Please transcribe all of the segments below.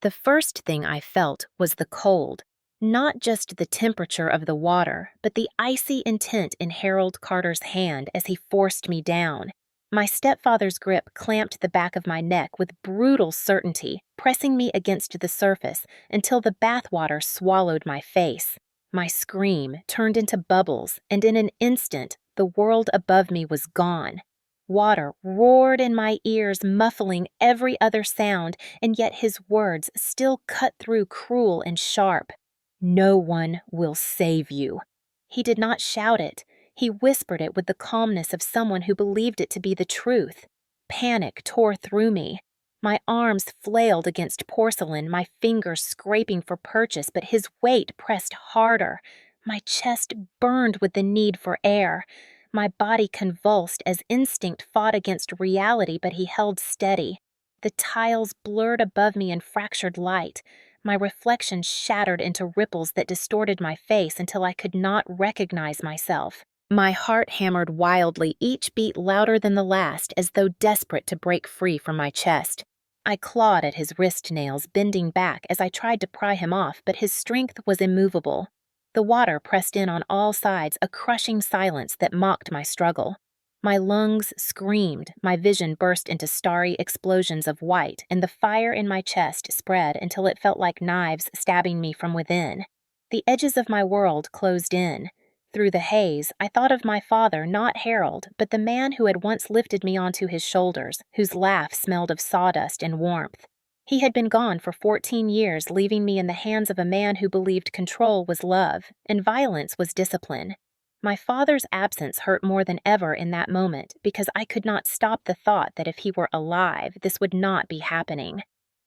The first thing I felt was the cold, not just the temperature of the water, but the icy intent in Harold Carter's hand as he forced me down. My stepfather's grip clamped the back of my neck with brutal certainty, pressing me against the surface until the bathwater swallowed my face. My scream turned into bubbles, and in an instant, the world above me was gone. Water roared in my ears, muffling every other sound, and yet his words still cut through cruel and sharp. "No one will save you." He did not shout it. He whispered it with the calmness of someone who believed it to be the truth. Panic tore through me. My arms flailed against porcelain, my fingers scraping for purchase, but his weight pressed harder. My chest burned with the need for air. My body convulsed as instinct fought against reality, but he held steady. The tiles blurred above me in fractured light. My reflection shattered into ripples that distorted my face until I could not recognize myself. My heart hammered wildly, each beat louder than the last, as though desperate to break free from my chest. I clawed at his wrist nails, bending back as I tried to pry him off, but his strength was immovable. The water pressed in on all sides, a crushing silence that mocked my struggle. My lungs screamed, my vision burst into starry explosions of white, and the fire in my chest spread until it felt like knives stabbing me from within. The edges of my world closed in. Through the haze, I thought of my father, not Harold, but the man who had once lifted me onto his shoulders, whose laugh smelled of sawdust and warmth. He had been gone for 14 years, leaving me in the hands of a man who believed control was love, and violence was discipline. My father's absence hurt more than ever in that moment because I could not stop the thought that if he were alive, this would not be happening.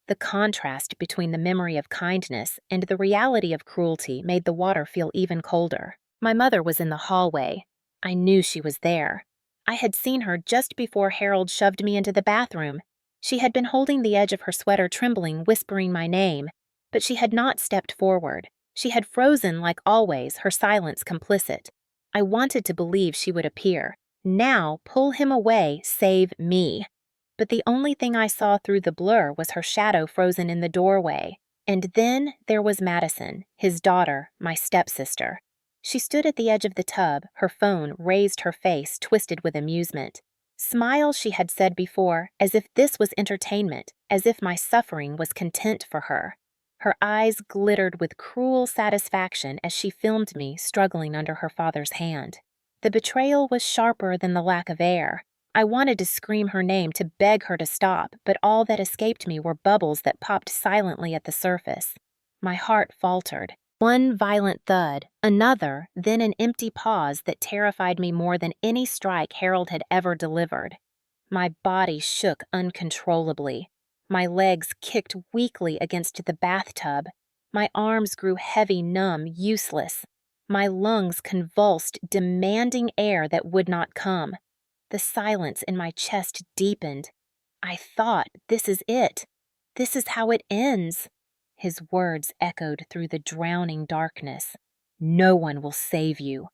The contrast between the memory of kindness and the reality of cruelty made the water feel even colder. My mother was in the hallway. I knew she was there. I had seen her just before Harold shoved me into the bathroom. She had been holding the edge of her sweater trembling, whispering my name, but she had not stepped forward. She had frozen like always, her silence complicit. I wanted to believe she would appear. Now, pull him away, save me. But the only thing I saw through the blur was her shadow frozen in the doorway. And then there was Madison, his daughter, my stepsister. She stood at the edge of the tub, her phone raised, her face twisted with amusement. Smile, she had said before, as if this was entertainment, as if my suffering was content for her. Her eyes glittered with cruel satisfaction as she filmed me struggling under her father's hand. The betrayal was sharper than the lack of air. I wanted to scream her name, to beg her to stop, but all that escaped me were bubbles that popped silently at the surface. My heart faltered. One violent thud, another, then an empty pause that terrified me more than any strike Harold had ever delivered. My body shook uncontrollably. My legs kicked weakly against the bathtub. My arms grew heavy, numb, useless. My lungs convulsed, demanding air that would not come. The silence in my chest deepened. I thought, this is it. This is how it ends. His words echoed through the drowning darkness. No one will save you.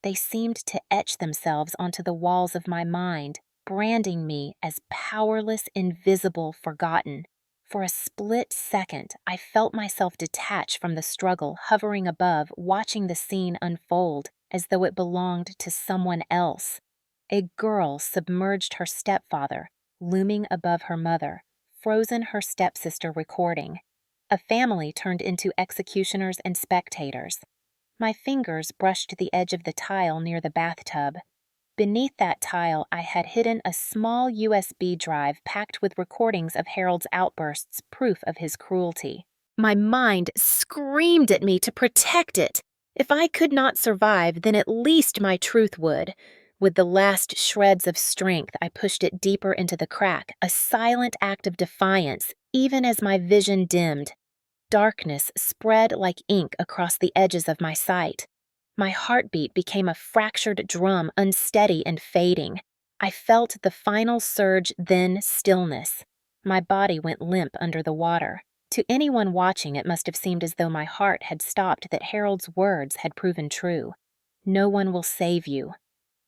They seemed to etch themselves onto the walls of my mind, branding me as powerless, invisible, forgotten. For a split second, I felt myself detach from the struggle, hovering above, watching the scene unfold, as though it belonged to someone else. A girl submerged her stepfather, looming above her mother, frozen her stepsister recording. A family turned into executioners and spectators. My fingers brushed the edge of the tile near the bathtub. Beneath that tile, I had hidden a small USB drive packed with recordings of Harold's outbursts, proof of his cruelty. My mind screamed at me to protect it. If I could not survive, then at least my truth would. With the last shreds of strength, I pushed it deeper into the crack, a silent act of defiance, even as my vision dimmed. Darkness spread like ink across the edges of my sight. My heartbeat became a fractured drum, unsteady and fading. I felt the final surge, then stillness. My body went limp under the water. To anyone watching, it must have seemed as though my heart had stopped, that Harold's words had proven true. No one will save you.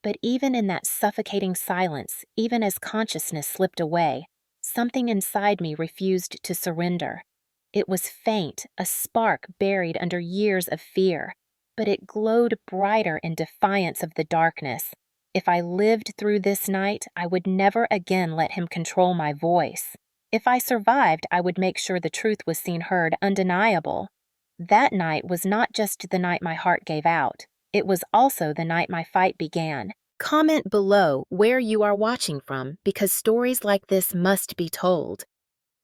But even in that suffocating silence, even as consciousness slipped away, something inside me refused to surrender. It was faint, a spark buried under years of fear, but it glowed brighter in defiance of the darkness. If I lived through this night, I would never again let him control my voice. If I survived, I would make sure the truth was seen heard, undeniable. That night was not just the night my heart gave out. It was also the night my fight began. Comment below where you are watching from, because stories like this must be told.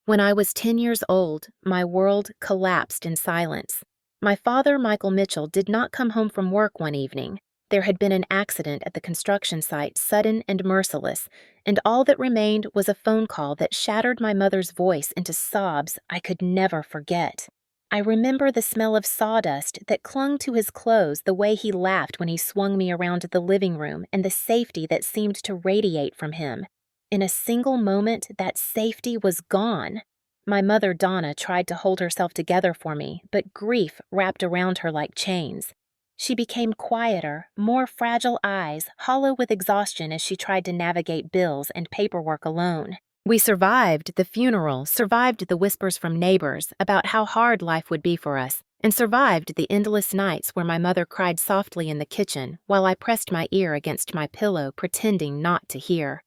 When I was 10 years old, my world collapsed in silence. My father, Michael Mitchell, did not come home from work one evening. There had been an accident at the construction site, sudden and merciless, and all that remained was a phone call that shattered my mother's voice into sobs I could never forget. I remember the smell of sawdust that clung to his clothes, the way he laughed when he swung me around the living room, and the safety that seemed to radiate from him. In a single moment, that safety was gone. My mother, Donna, tried to hold herself together for me, but grief wrapped around her like chains. She became quieter, more fragile eyes, hollow with exhaustion as she tried to navigate bills and paperwork alone. We survived the funeral, survived the whispers from neighbors about how hard life would be for us, and survived the endless nights where my mother cried softly in the kitchen while I pressed my ear against my pillow, pretending not to hear.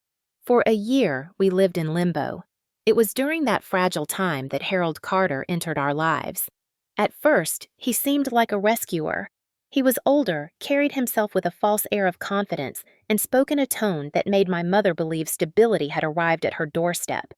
For a year, we lived in limbo. It was during that fragile time that Harold Carter entered our lives. At first, he seemed like a rescuer. He was older, carried himself with a false air of confidence, and spoke in a tone that made my mother believe stability had arrived at her doorstep.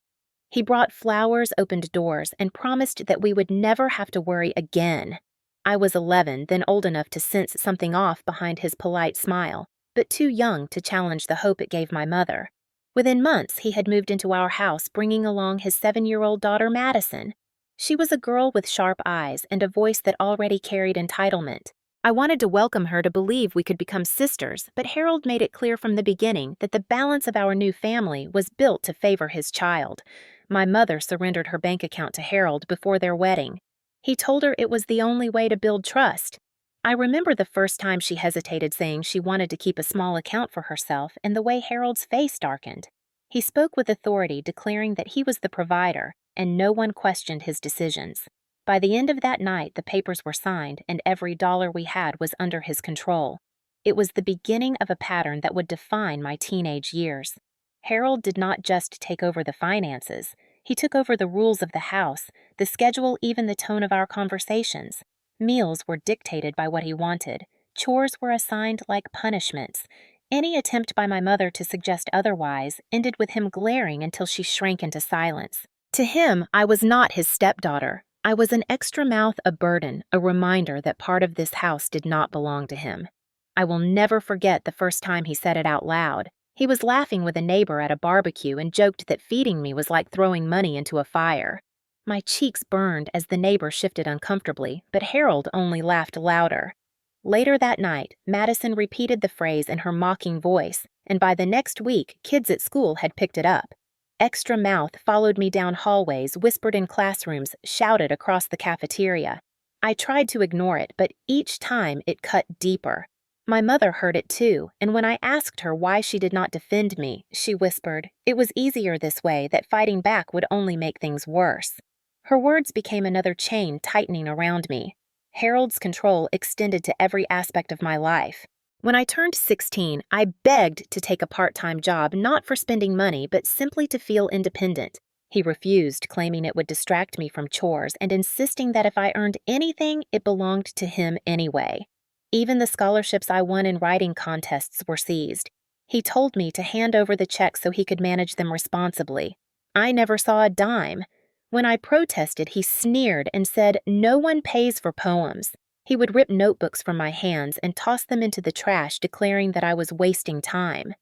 He brought flowers, opened doors, and promised that we would never have to worry again. I was 11, then old enough to sense something off behind his polite smile, but too young to challenge the hope it gave my mother. Within months, he had moved into our house, bringing along his 7-year-old daughter, Madison. She was a girl with sharp eyes and a voice that already carried entitlement. I wanted to welcome her to believe we could become sisters, but Harold made it clear from the beginning that the balance of our new family was built to favor his child. My mother surrendered her bank account to Harold before their wedding. He told her it was the only way to build trust. I remember the first time she hesitated, saying she wanted to keep a small account for herself, and the way Harold's face darkened. He spoke with authority, declaring that he was the provider, and no one questioned his decisions. By the end of that night, the papers were signed, and every dollar we had was under his control. It was the beginning of a pattern that would define my teenage years. Harold did not just take over the finances. He took over the rules of the house, the schedule, even the tone of our conversations. Meals were dictated by what he wanted. Chores were assigned like punishments. Any attempt by my mother to suggest otherwise ended with him glaring until she shrank into silence. To him, I was not his stepdaughter. I was an extra mouth, a burden, a reminder that part of this house did not belong to him. I will never forget the first time he said it out loud. He was laughing with a neighbor at a barbecue and joked that feeding me was like throwing money into a fire. My cheeks burned as the neighbor shifted uncomfortably, but Harold only laughed louder. Later that night, Madison repeated the phrase in her mocking voice, and by the next week, kids at school had picked it up. Extra mouth followed me down hallways, whispered in classrooms, shouted across the cafeteria. I tried to ignore it, but each time it cut deeper. My mother heard it too, and when I asked her why she did not defend me, she whispered, "It was easier this way, that fighting back would only make things worse." Her words became another chain tightening around me. Harold's control extended to every aspect of my life. When I turned 16, I begged to take a part-time job, not for spending money, but simply to feel independent. He refused, claiming it would distract me from chores and insisting that if I earned anything, it belonged to him anyway. Even the scholarships I won in writing contests were seized. He told me to hand over the checks so he could manage them responsibly. I never saw a dime. When I protested, he sneered and said, "No one pays for poems." He would rip notebooks from my hands and toss them into the trash, declaring that I was wasting time.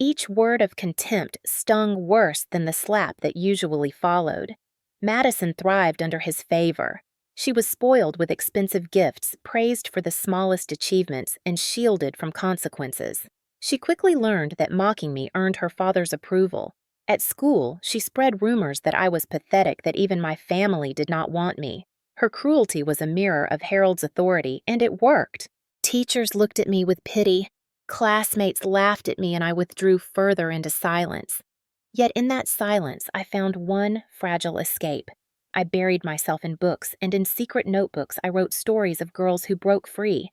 Each word of contempt stung worse than the slap that usually followed. Madison thrived under his favor. She was spoiled with expensive gifts, praised for the smallest achievements, and shielded from consequences. She quickly learned that mocking me earned her father's approval. At school, she spread rumors that I was pathetic, that even my family did not want me. Her cruelty was a mirror of Harold's authority, and it worked. Teachers looked at me with pity. Classmates laughed at me, and I withdrew further into silence. Yet in that silence, I found one fragile escape. I buried myself in books, and in secret notebooks I wrote stories of girls who broke free,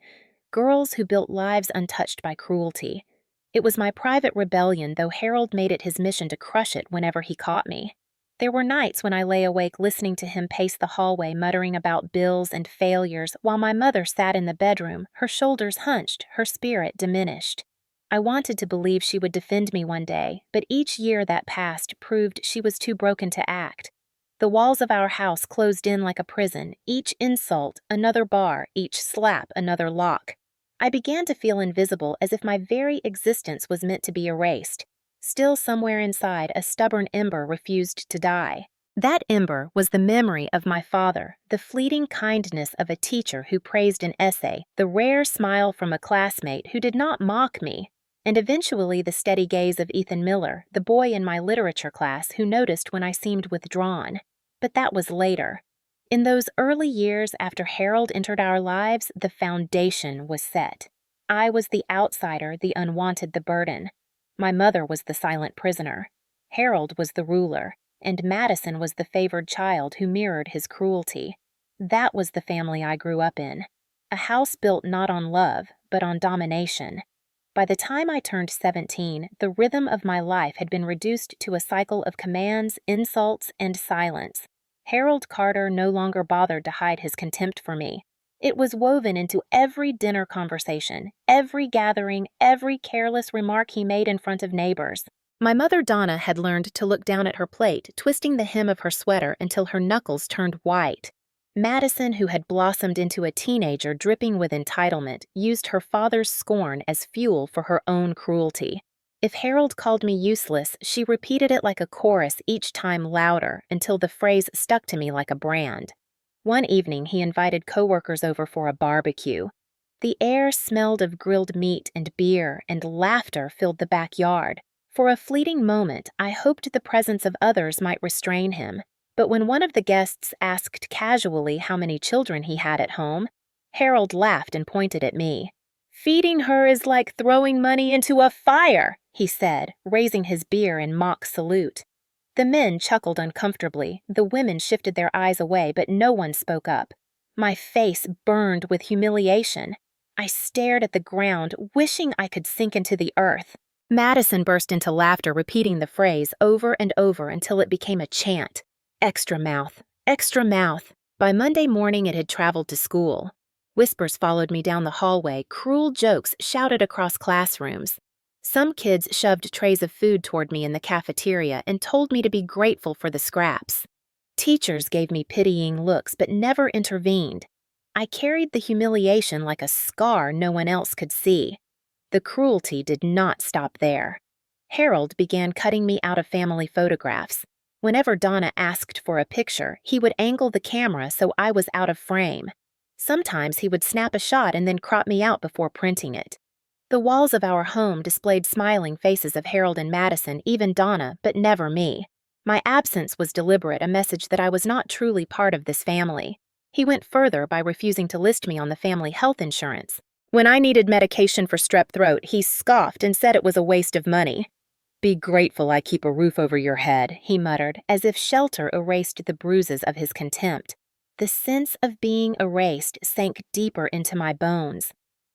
girls who built lives untouched by cruelty. It was my private rebellion, though Harold made it his mission to crush it whenever he caught me. There were nights when I lay awake listening to him pace the hallway, muttering about bills and failures, while my mother sat in the bedroom, her shoulders hunched, her spirit diminished. I wanted to believe she would defend me one day, but each year that passed proved she was too broken to act. The walls of our house closed in like a prison, each insult another bar, each slap another lock. I began to feel invisible, as if my very existence was meant to be erased. Still, somewhere inside, a stubborn ember refused to die. That ember was the memory of my father, the fleeting kindness of a teacher who praised an essay, the rare smile from a classmate who did not mock me, and eventually the steady gaze of Ethan Miller, the boy in my literature class who noticed when I seemed withdrawn. But that was later. In those early years after Harold entered our lives, the foundation was set. I was the outsider, the unwanted, the burden. My mother was the silent prisoner. Harold was the ruler, and Madison was the favored child who mirrored his cruelty. That was the family I grew up in. A house built not on love, but on domination. By the time I turned 17, the rhythm of my life had been reduced to a cycle of commands, insults, and silence. Harold Carter no longer bothered to hide his contempt for me. It was woven into every dinner conversation, every gathering, every careless remark he made in front of neighbors. My mother Donna had learned to look down at her plate, twisting the hem of her sweater until her knuckles turned white. Madison, who had blossomed into a teenager dripping with entitlement, used her father's scorn as fuel for her own cruelty. If Harold called me useless, she repeated it like a chorus, each time louder, until the phrase stuck to me like a brand. One evening, he invited coworkers over for a barbecue. The air smelled of grilled meat and beer, and laughter filled the backyard. For a fleeting moment, I hoped the presence of others might restrain him. But when one of the guests asked casually how many children he had at home, Harold laughed and pointed at me. "Feeding her is like throwing money into a fire," he said, raising his beer in mock salute. The men chuckled uncomfortably, the women shifted their eyes away, but no one spoke up. My face burned with humiliation. I stared at the ground, wishing I could sink into the earth. Madison burst into laughter, repeating the phrase over and over until it became a chant. Extra mouth, extra mouth. By Monday morning it had traveled to school. Whispers followed me down the hallway, cruel jokes shouted across classrooms. Some kids shoved trays of food toward me in the cafeteria and told me to be grateful for the scraps. Teachers gave me pitying looks but never intervened. I carried the humiliation like a scar no one else could see. The cruelty did not stop there. Harold began cutting me out of family photographs. Whenever Donna asked for a picture, he would angle the camera so I was out of frame. Sometimes he would snap a shot and then crop me out before printing it. The walls of our home displayed smiling faces of Harold and Madison, even Donna, but never me. My absence was deliberate, a message that I was not truly part of this family. He went further by refusing to list me on the family health insurance. When I needed medication for strep throat, he scoffed and said it was a waste of money. "Be grateful I keep a roof over your head," he muttered, as if shelter erased the bruises of his contempt. The sense of being erased sank deeper into my bones.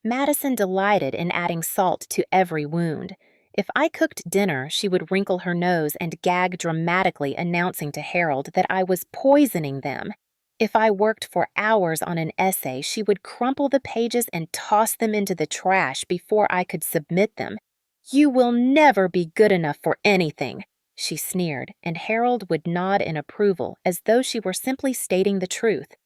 Madison delighted in adding salt to every wound. If I cooked dinner, she would wrinkle her nose and gag dramatically, announcing to Harold that I was poisoning them. If I worked for hours on an essay, she would crumple the pages and toss them into the trash before I could submit them. "You will never be good enough for anything," she sneered, and Harold would nod in approval as though she were simply stating the truth.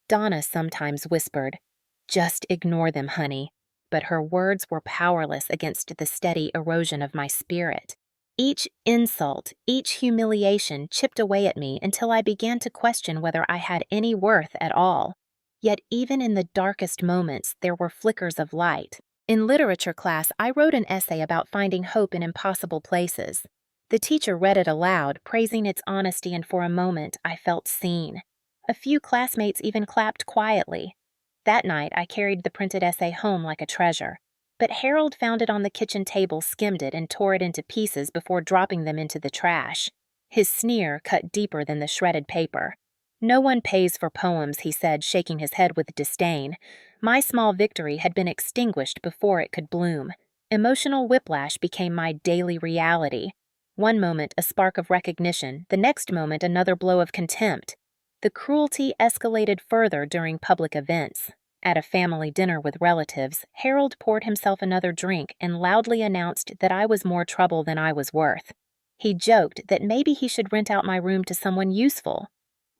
Donna sometimes whispered, "Just ignore them, honey," but her words were powerless against the steady erosion of my spirit. Each insult, each humiliation chipped away at me until I began to question whether I had any worth at all. Yet even in the darkest moments, there were flickers of light. In literature class, I wrote an essay about finding hope in impossible places. The teacher read it aloud, praising its honesty, and for a moment I felt seen. A few classmates even clapped quietly. That night, I carried the printed essay home like a treasure. But Harold found it on the kitchen table, skimmed it, and tore it into pieces before dropping them into the trash. His sneer cut deeper than the shredded paper. "No one pays for poems," he said, shaking his head with disdain. My small victory had been extinguished before it could bloom. Emotional whiplash became my daily reality. One moment a spark of recognition, the next moment another blow of contempt. The cruelty escalated further during public events. At a family dinner with relatives, Harold poured himself another drink and loudly announced that I was more trouble than I was worth. He joked that maybe he should rent out my room to someone useful.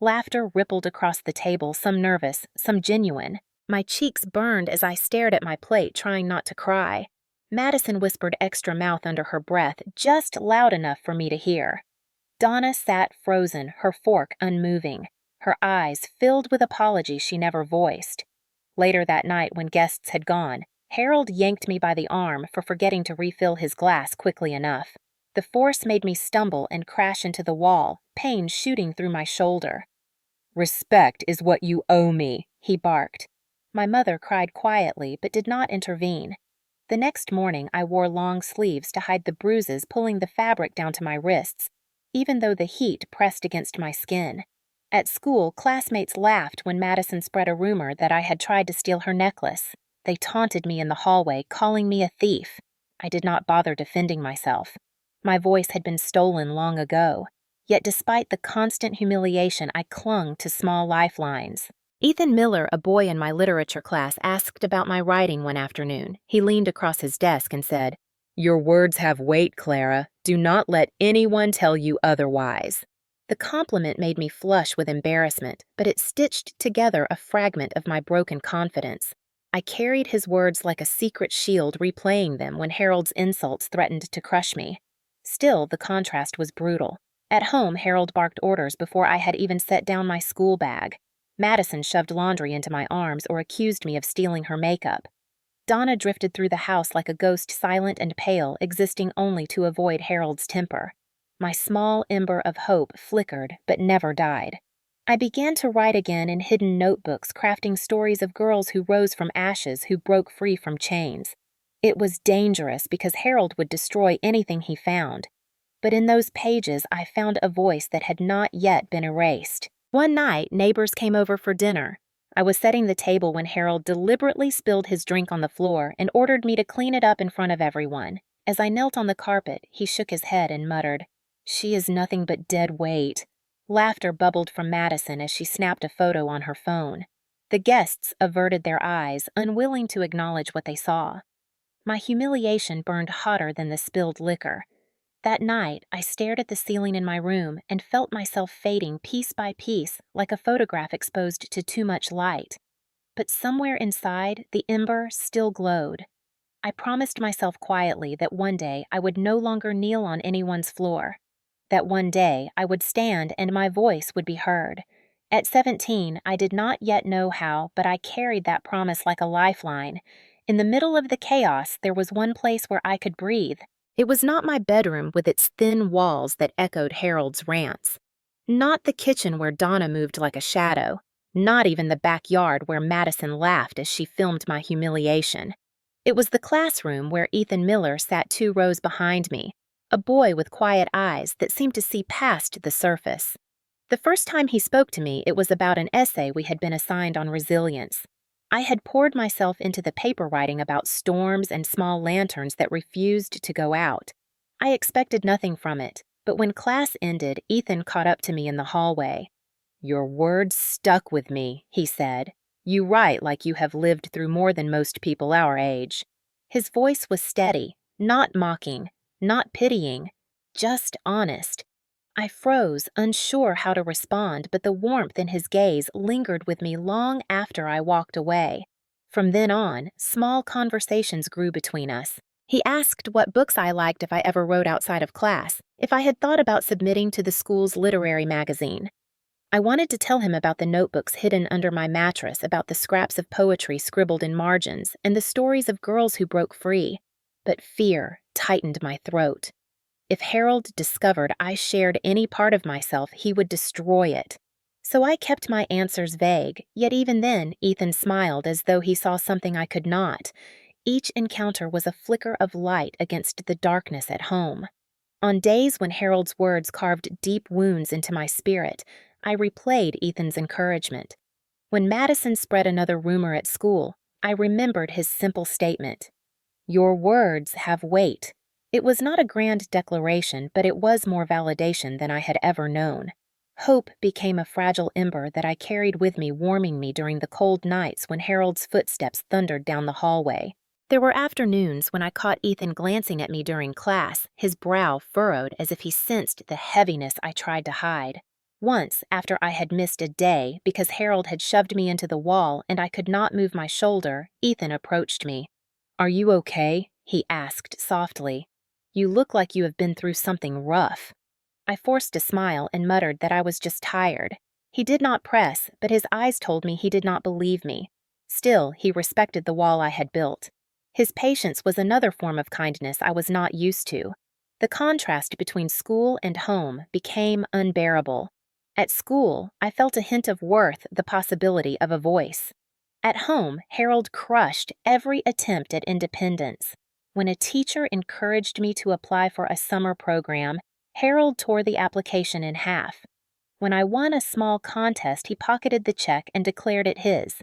Laughter rippled across the table, some nervous, some genuine. My cheeks burned as I stared at my plate, trying not to cry. Madison whispered extra mouth under her breath, just loud enough for me to hear. Donna sat frozen, her fork unmoving, her eyes filled with apology she never voiced. Later that night, when guests had gone, Harold yanked me by the arm for forgetting to refill his glass quickly enough. The force made me stumble and crash into the wall, pain shooting through my shoulder. "Respect is what you owe me," he barked. My mother cried quietly but did not intervene. The next morning I wore long sleeves to hide the bruises pulling the fabric down to my wrists, even though the heat pressed against my skin. At school, classmates laughed when Madison spread a rumor that I had tried to steal her necklace. They taunted me in the hallway, calling me a thief. I did not bother defending myself. My voice had been stolen long ago. Yet despite the constant humiliation, I clung to small lifelines. Ethan Miller, a boy in my literature class, asked about my writing one afternoon. He leaned across his desk and said, "Your words have weight, Clara. Do not let anyone tell you otherwise." The compliment made me flush with embarrassment, but it stitched together a fragment of my broken confidence. I carried his words like a secret shield, replaying them when Harold's insults threatened to crush me. Still, the contrast was brutal. At home, Harold barked orders before I had even set down my school bag. Madison shoved laundry into my arms or accused me of stealing her makeup. Donna drifted through the house like a ghost, silent and pale, existing only to avoid Harold's temper. My small ember of hope flickered but never died. I began to write again in hidden notebooks, crafting stories of girls who rose from ashes, who broke free from chains. It was dangerous because Harold would destroy anything he found. But in those pages, I found a voice that had not yet been erased. One night, neighbors came over for dinner. I was setting the table when Harold deliberately spilled his drink on the floor and ordered me to clean it up in front of everyone. As I knelt on the carpet, he shook his head and muttered, "She is nothing but dead weight." Laughter bubbled from Madison as she snapped a photo on her phone. The guests averted their eyes, unwilling to acknowledge what they saw. My humiliation burned hotter than the spilled liquor. That night, I stared at the ceiling in my room and felt myself fading piece by piece like a photograph exposed to too much light. But somewhere inside, the ember still glowed. I promised myself quietly that one day I would no longer kneel on anyone's floor. That one day I would stand and my voice would be heard. At 17, I did not yet know how, but I carried that promise like a lifeline. In the middle of the chaos, there was one place where I could breathe. It was not my bedroom with its thin walls that echoed Harold's rants. Not the kitchen where Donna moved like a shadow. Not even the backyard where Madison laughed as she filmed my humiliation. It was the classroom where Ethan Miller sat 2 rows behind me, a boy with quiet eyes that seemed to see past the surface. The first time he spoke to me, it was about an essay we had been assigned on resilience. I had poured myself into the paper writing about storms and small lanterns that refused to go out. I expected nothing from it, but when class ended, Ethan caught up to me in the hallway. "Your words stuck with me," he said. "You write like you have lived through more than most people our age." His voice was steady, not mocking, not pitying, just honest. I froze, unsure how to respond, but the warmth in his gaze lingered with me long after I walked away. From then on, small conversations grew between us. He asked what books I liked if I ever wrote outside of class, if I had thought about submitting to the school's literary magazine. I wanted to tell him about the notebooks hidden under my mattress, about the scraps of poetry scribbled in margins, and the stories of girls who broke free. But fear tightened my throat. If Harold discovered I shared any part of myself, he would destroy it. So I kept my answers vague, yet even then Ethan smiled as though he saw something I could not. Each encounter was a flicker of light against the darkness at home. On days when Harold's words carved deep wounds into my spirit, I replayed Ethan's encouragement. When Madison spread another rumor at school, I remembered his simple statement: "Your words have weight." It was not a grand declaration, but it was more validation than I had ever known. Hope became a fragile ember that I carried with me, warming me during the cold nights when Harold's footsteps thundered down the hallway. There were afternoons when I caught Ethan glancing at me during class, his brow furrowed as if he sensed the heaviness I tried to hide. Once, after I had missed a day because Harold had shoved me into the wall and I could not move my shoulder, Ethan approached me. "Are you okay?" he asked softly. "You look like you have been through something rough." I forced a smile and muttered that I was just tired. He did not press, but his eyes told me he did not believe me. Still, he respected the wall I had built. His patience was another form of kindness I was not used to. The contrast between school and home became unbearable. At school, I felt a hint of worth, the possibility of a voice. At home, Harold crushed every attempt at independence. When a teacher encouraged me to apply for a summer program, Harold tore the application in half. When I won a small contest, he pocketed the check and declared it his.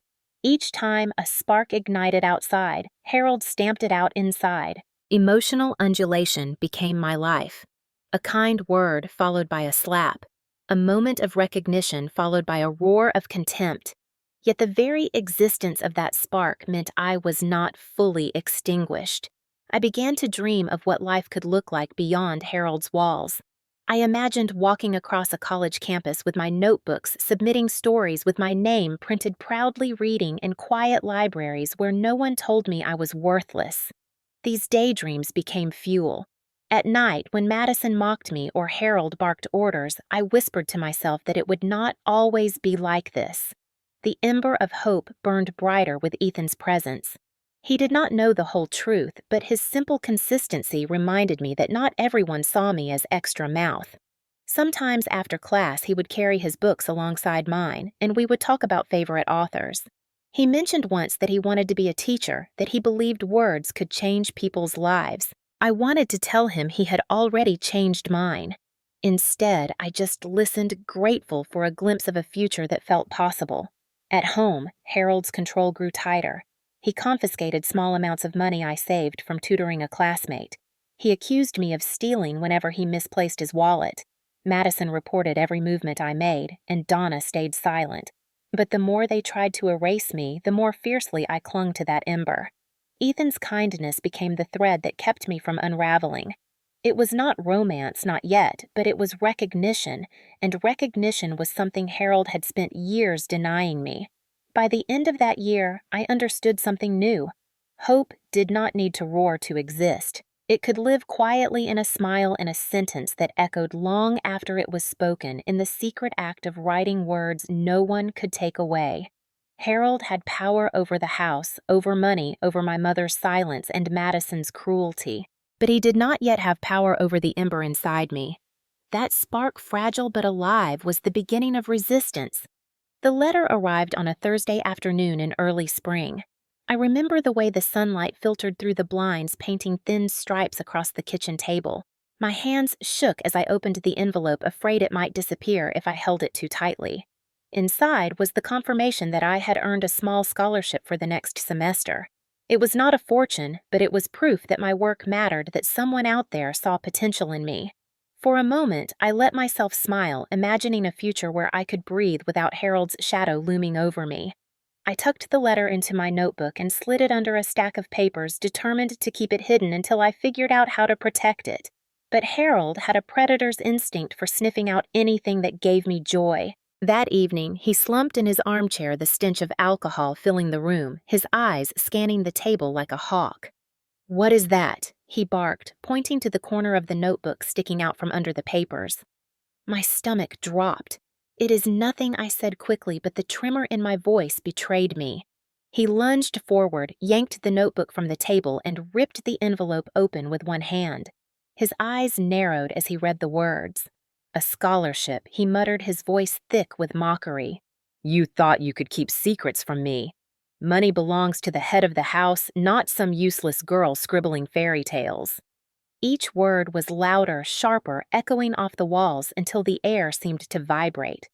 Each time a spark ignited outside, Harold stamped it out inside. Emotional undulation became my life. A kind word followed by a slap. A moment of recognition followed by a roar of contempt. Yet the very existence of that spark meant I was not fully extinguished. I began to dream of what life could look like beyond Harold's walls. I imagined walking across a college campus with my notebooks, submitting stories with my name printed proudly, reading in quiet libraries where no one told me I was worthless. These daydreams became fuel. At night, when Madison mocked me or Harold barked orders, I whispered to myself that it would not always be like this. The ember of hope burned brighter with Ethan's presence. He did not know the whole truth, but his simple consistency reminded me that not everyone saw me as extra mouth. Sometimes after class, he would carry his books alongside mine, and we would talk about favorite authors. He mentioned once that he wanted to be a teacher, that he believed words could change people's lives. I wanted to tell him he had already changed mine. Instead, I just listened, grateful for a glimpse of a future that felt possible. At home, Harold's control grew tighter. He confiscated small amounts of money I saved from tutoring a classmate. He accused me of stealing whenever he misplaced his wallet. Madison reported every movement I made, and Donna stayed silent. But the more they tried to erase me, the more fiercely I clung to that ember. Ethan's kindness became the thread that kept me from unraveling. It was not romance, not yet, but it was recognition, and recognition was something Harold had spent years denying me. By the end of that year, I understood something new. Hope did not need to roar to exist. It could live quietly in a smile and a sentence that echoed long after it was spoken, in the secret act of writing words no one could take away. Harold had power over the house, over money, over my mother's silence and Madison's cruelty. But he did not yet have power over the ember inside me. That spark, fragile but alive, was the beginning of resistance. The letter arrived on a Thursday afternoon in early spring. I remember the way the sunlight filtered through the blinds, painting thin stripes across the kitchen table. My hands shook as I opened the envelope, afraid it might disappear if I held it too tightly. Inside was the confirmation that I had earned a small scholarship for the next semester. It was not a fortune, but it was proof that my work mattered, that someone out there saw potential in me. For a moment, I let myself smile, imagining a future where I could breathe without Harold's shadow looming over me. I tucked the letter into my notebook and slid it under a stack of papers, determined to keep it hidden until I figured out how to protect it. But Harold had a predator's instinct for sniffing out anything that gave me joy. That evening, he slumped in his armchair, the stench of alcohol filling the room, his eyes scanning the table like a hawk. "What is that?" he barked, pointing to the corner of the notebook sticking out from under the papers. My stomach dropped. "It is nothing," I said quickly, but the tremor in my voice betrayed me. He lunged forward, yanked the notebook from the table, and ripped the envelope open with one hand. His eyes narrowed as he read the words. "A scholarship," he muttered, his voice thick with mockery. "You thought you could keep secrets from me. Money belongs to the head of the house, not some useless girl scribbling fairy tales." Each word was louder, sharper, echoing off the walls until the air seemed to vibrate.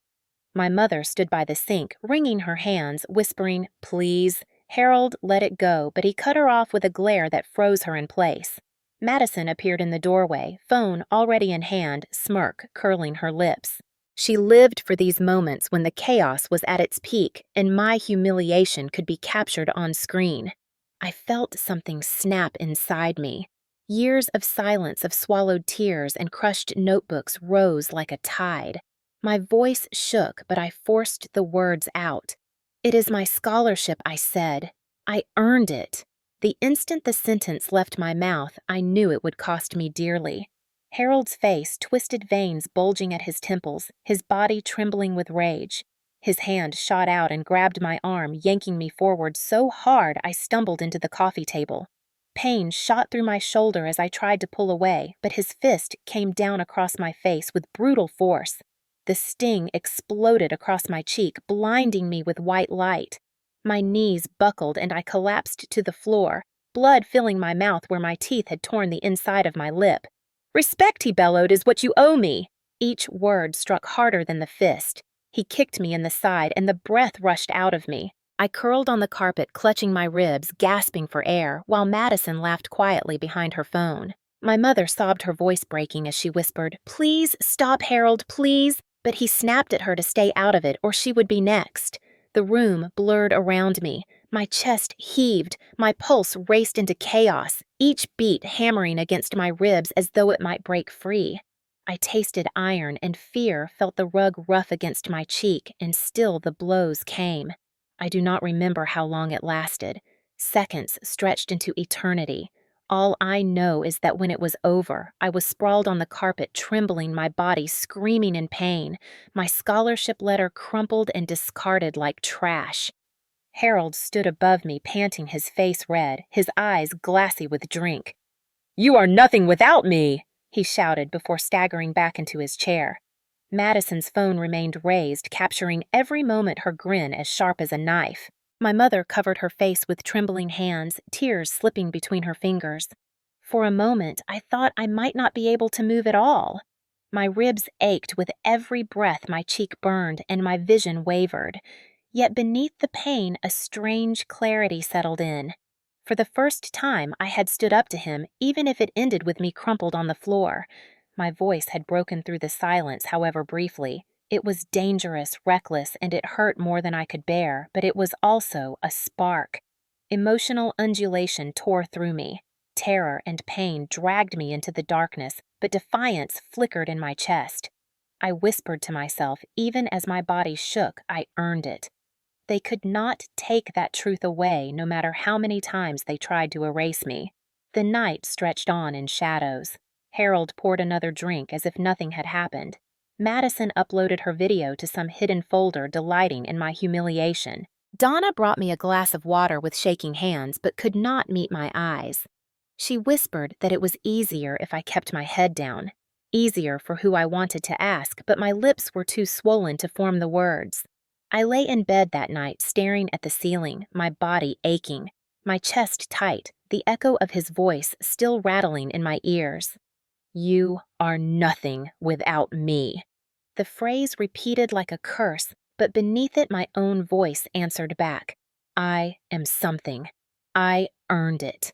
My mother stood by the sink, wringing her hands, whispering, "Please." Harold let it go, but he cut her off with a glare that froze her in place. Madison appeared in the doorway, phone already in hand, smirk curling her lips. She lived for these moments when the chaos was at its peak and my humiliation could be captured on screen. I felt something snap inside me. Years of silence of swallowed tears and crushed notebooks rose like a tide. My voice shook, but I forced the words out. "It is my scholarship," I said. "I earned it." The instant the sentence left my mouth, I knew it would cost me dearly. Harold's face, twisted veins bulging at his temples, his body trembling with rage. His hand shot out and grabbed my arm, yanking me forward so hard I stumbled into the coffee table. Pain shot through my shoulder as I tried to pull away, but his fist came down across my face with brutal force. The sting exploded across my cheek, blinding me with white light. My knees buckled and I collapsed to the floor, blood filling my mouth where my teeth had torn the inside of my lip. "Respect," he bellowed, "is what you owe me." Each word struck harder than the fist. He kicked me in the side and the breath rushed out of me. I curled on the carpet, clutching my ribs, gasping for air, while Madison laughed quietly behind her phone. My mother sobbed, her voice breaking as she whispered, "Please stop, Harold, please." But he snapped at her to stay out of it or she would be next. The room blurred around me. My chest heaved, my pulse raced into chaos, each beat hammering against my ribs as though it might break free. I tasted iron and fear, felt the rug rough against my cheek, and still the blows came. I do not remember how long it lasted. Seconds stretched into eternity. All I know is that when it was over, I was sprawled on the carpet, trembling, my body screaming in pain, my scholarship letter crumpled and discarded like trash. Harold stood above me, panting, his face red, his eyes glassy with drink. "You are nothing without me," he shouted before staggering back into his chair. Madison's phone remained raised, capturing every moment her grin as sharp as a knife. My mother covered her face with trembling hands, tears slipping between her fingers. For a moment, I thought I might not be able to move at all. My ribs ached with every breath, my cheek burned, and my vision wavered. Yet beneath the pain, a strange clarity settled in. For the first time, I had stood up to him, even if it ended with me crumpled on the floor. My voice had broken through the silence, however briefly. It was dangerous, reckless, and it hurt more than I could bear, but it was also a spark. Emotional undulation tore through me. Terror and pain dragged me into the darkness, but defiance flickered in my chest. I whispered to myself, even as my body shook, I earned it. They could not take that truth away, no matter how many times they tried to erase me. The night stretched on in shadows. Harold poured another drink as if nothing had happened. Madison uploaded her video to some hidden folder, delighting in my humiliation. Donna brought me a glass of water with shaking hands, but could not meet my eyes. She whispered that it was easier if I kept my head down. Easier for who I wanted to ask, but my lips were too swollen to form the words. I lay in bed that night, staring at the ceiling, my body aching, my chest tight, the echo of his voice still rattling in my ears. "You are nothing without me." The phrase repeated like a curse, but beneath it my own voice answered back. "I am something. I earned it."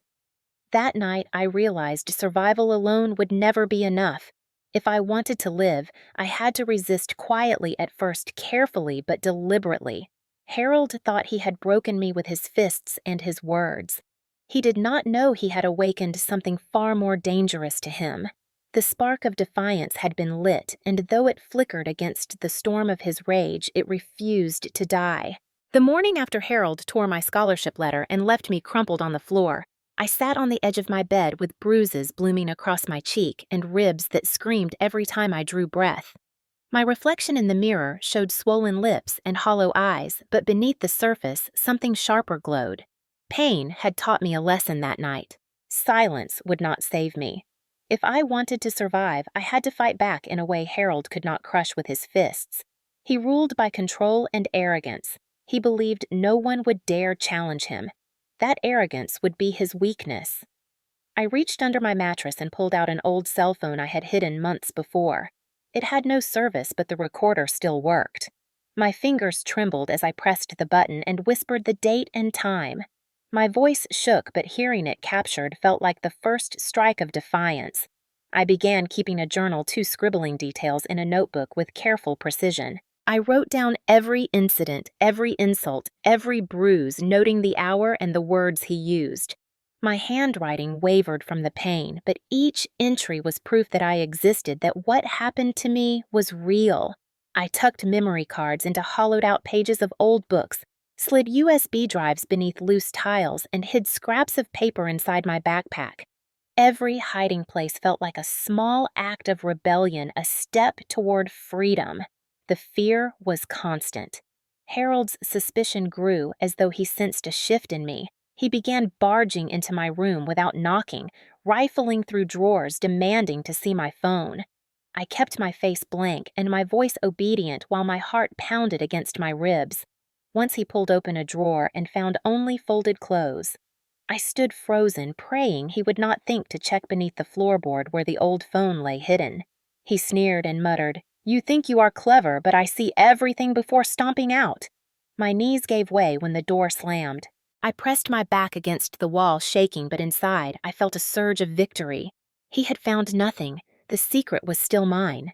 That night I realized survival alone would never be enough. If I wanted to live, I had to resist quietly at first, carefully but deliberately. Harold thought he had broken me with his fists and his words. He did not know he had awakened something far more dangerous to him. The spark of defiance had been lit, and though it flickered against the storm of his rage, it refused to die. The morning after Harold tore my scholarship letter and left me crumpled on the floor, I sat on the edge of my bed with bruises blooming across my cheek and ribs that screamed every time I drew breath. My reflection in the mirror showed swollen lips and hollow eyes, but beneath the surface, something sharper glowed. Pain had taught me a lesson that night. Silence would not save me. If I wanted to survive, I had to fight back in a way Harold could not crush with his fists. He ruled by control and arrogance. He believed no one would dare challenge him. That arrogance would be his weakness. I reached under my mattress and pulled out an old cell phone I had hidden months before. It had no service, but the recorder still worked. My fingers trembled as I pressed the button and whispered the date and time. My voice shook, but hearing it captured felt like the first strike of defiance. I began keeping a journal, two scribbling details in a notebook with careful precision. I wrote down every incident, every insult, every bruise, noting the hour and the words he used. My handwriting wavered from the pain, but each entry was proof that I existed, that what happened to me was real. I tucked memory cards into hollowed-out pages of old books, slid USB drives beneath loose tiles, and hid scraps of paper inside my backpack. Every hiding place felt like a small act of rebellion, a step toward freedom. The fear was constant. Harold's suspicion grew as though he sensed a shift in me. He began barging into my room without knocking, rifling through drawers, demanding to see my phone. I kept my face blank and my voice obedient while my heart pounded against my ribs. Once he pulled open a drawer and found only folded clothes. I stood frozen, praying he would not think to check beneath the floorboard where the old phone lay hidden. He sneered and muttered, "You think you are clever, but I see everything before stomping out." My knees gave way when the door slammed. I pressed my back against the wall, shaking, but inside I felt a surge of victory. He had found nothing. The secret was still mine.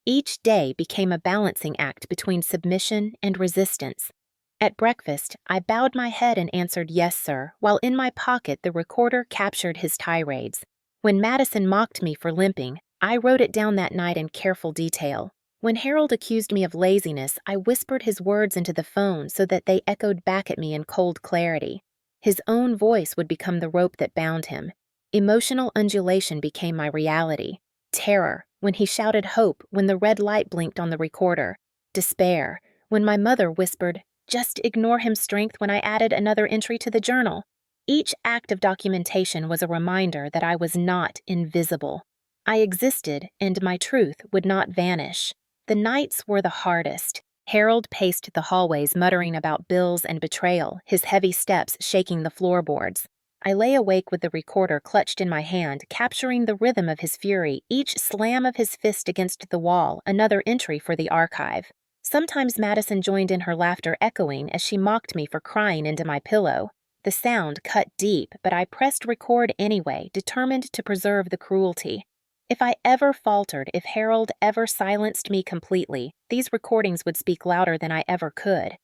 Each day became a balancing act between submission and resistance. At breakfast, I bowed my head and answered "yes, sir," while in my pocket the recorder captured his tirades. When Madison mocked me for limping, I wrote it down that night in careful detail. When Harold accused me of laziness, I whispered his words into the phone so that they echoed back at me in cold clarity. His own voice would become the rope that bound him. Emotional undulation became my reality. Terror, when he shouted hope, when the red light blinked on the recorder. Despair, when my mother whispered, "Just ignore him," strength when I added another entry to the journal. Each act of documentation was a reminder that I was not invisible. I existed, and my truth would not vanish. The nights were the hardest. Harold paced the hallways, muttering about bills and betrayal, his heavy steps shaking the floorboards. I lay awake with the recorder clutched in my hand, capturing the rhythm of his fury, each slam of his fist against the wall, another entry for the archive. Sometimes Madison joined in her laughter, echoing as she mocked me for crying into my pillow. The sound cut deep, but I pressed record anyway, determined to preserve the cruelty. If I ever faltered, if Harold ever silenced me completely, these recordings would speak louder than I ever could.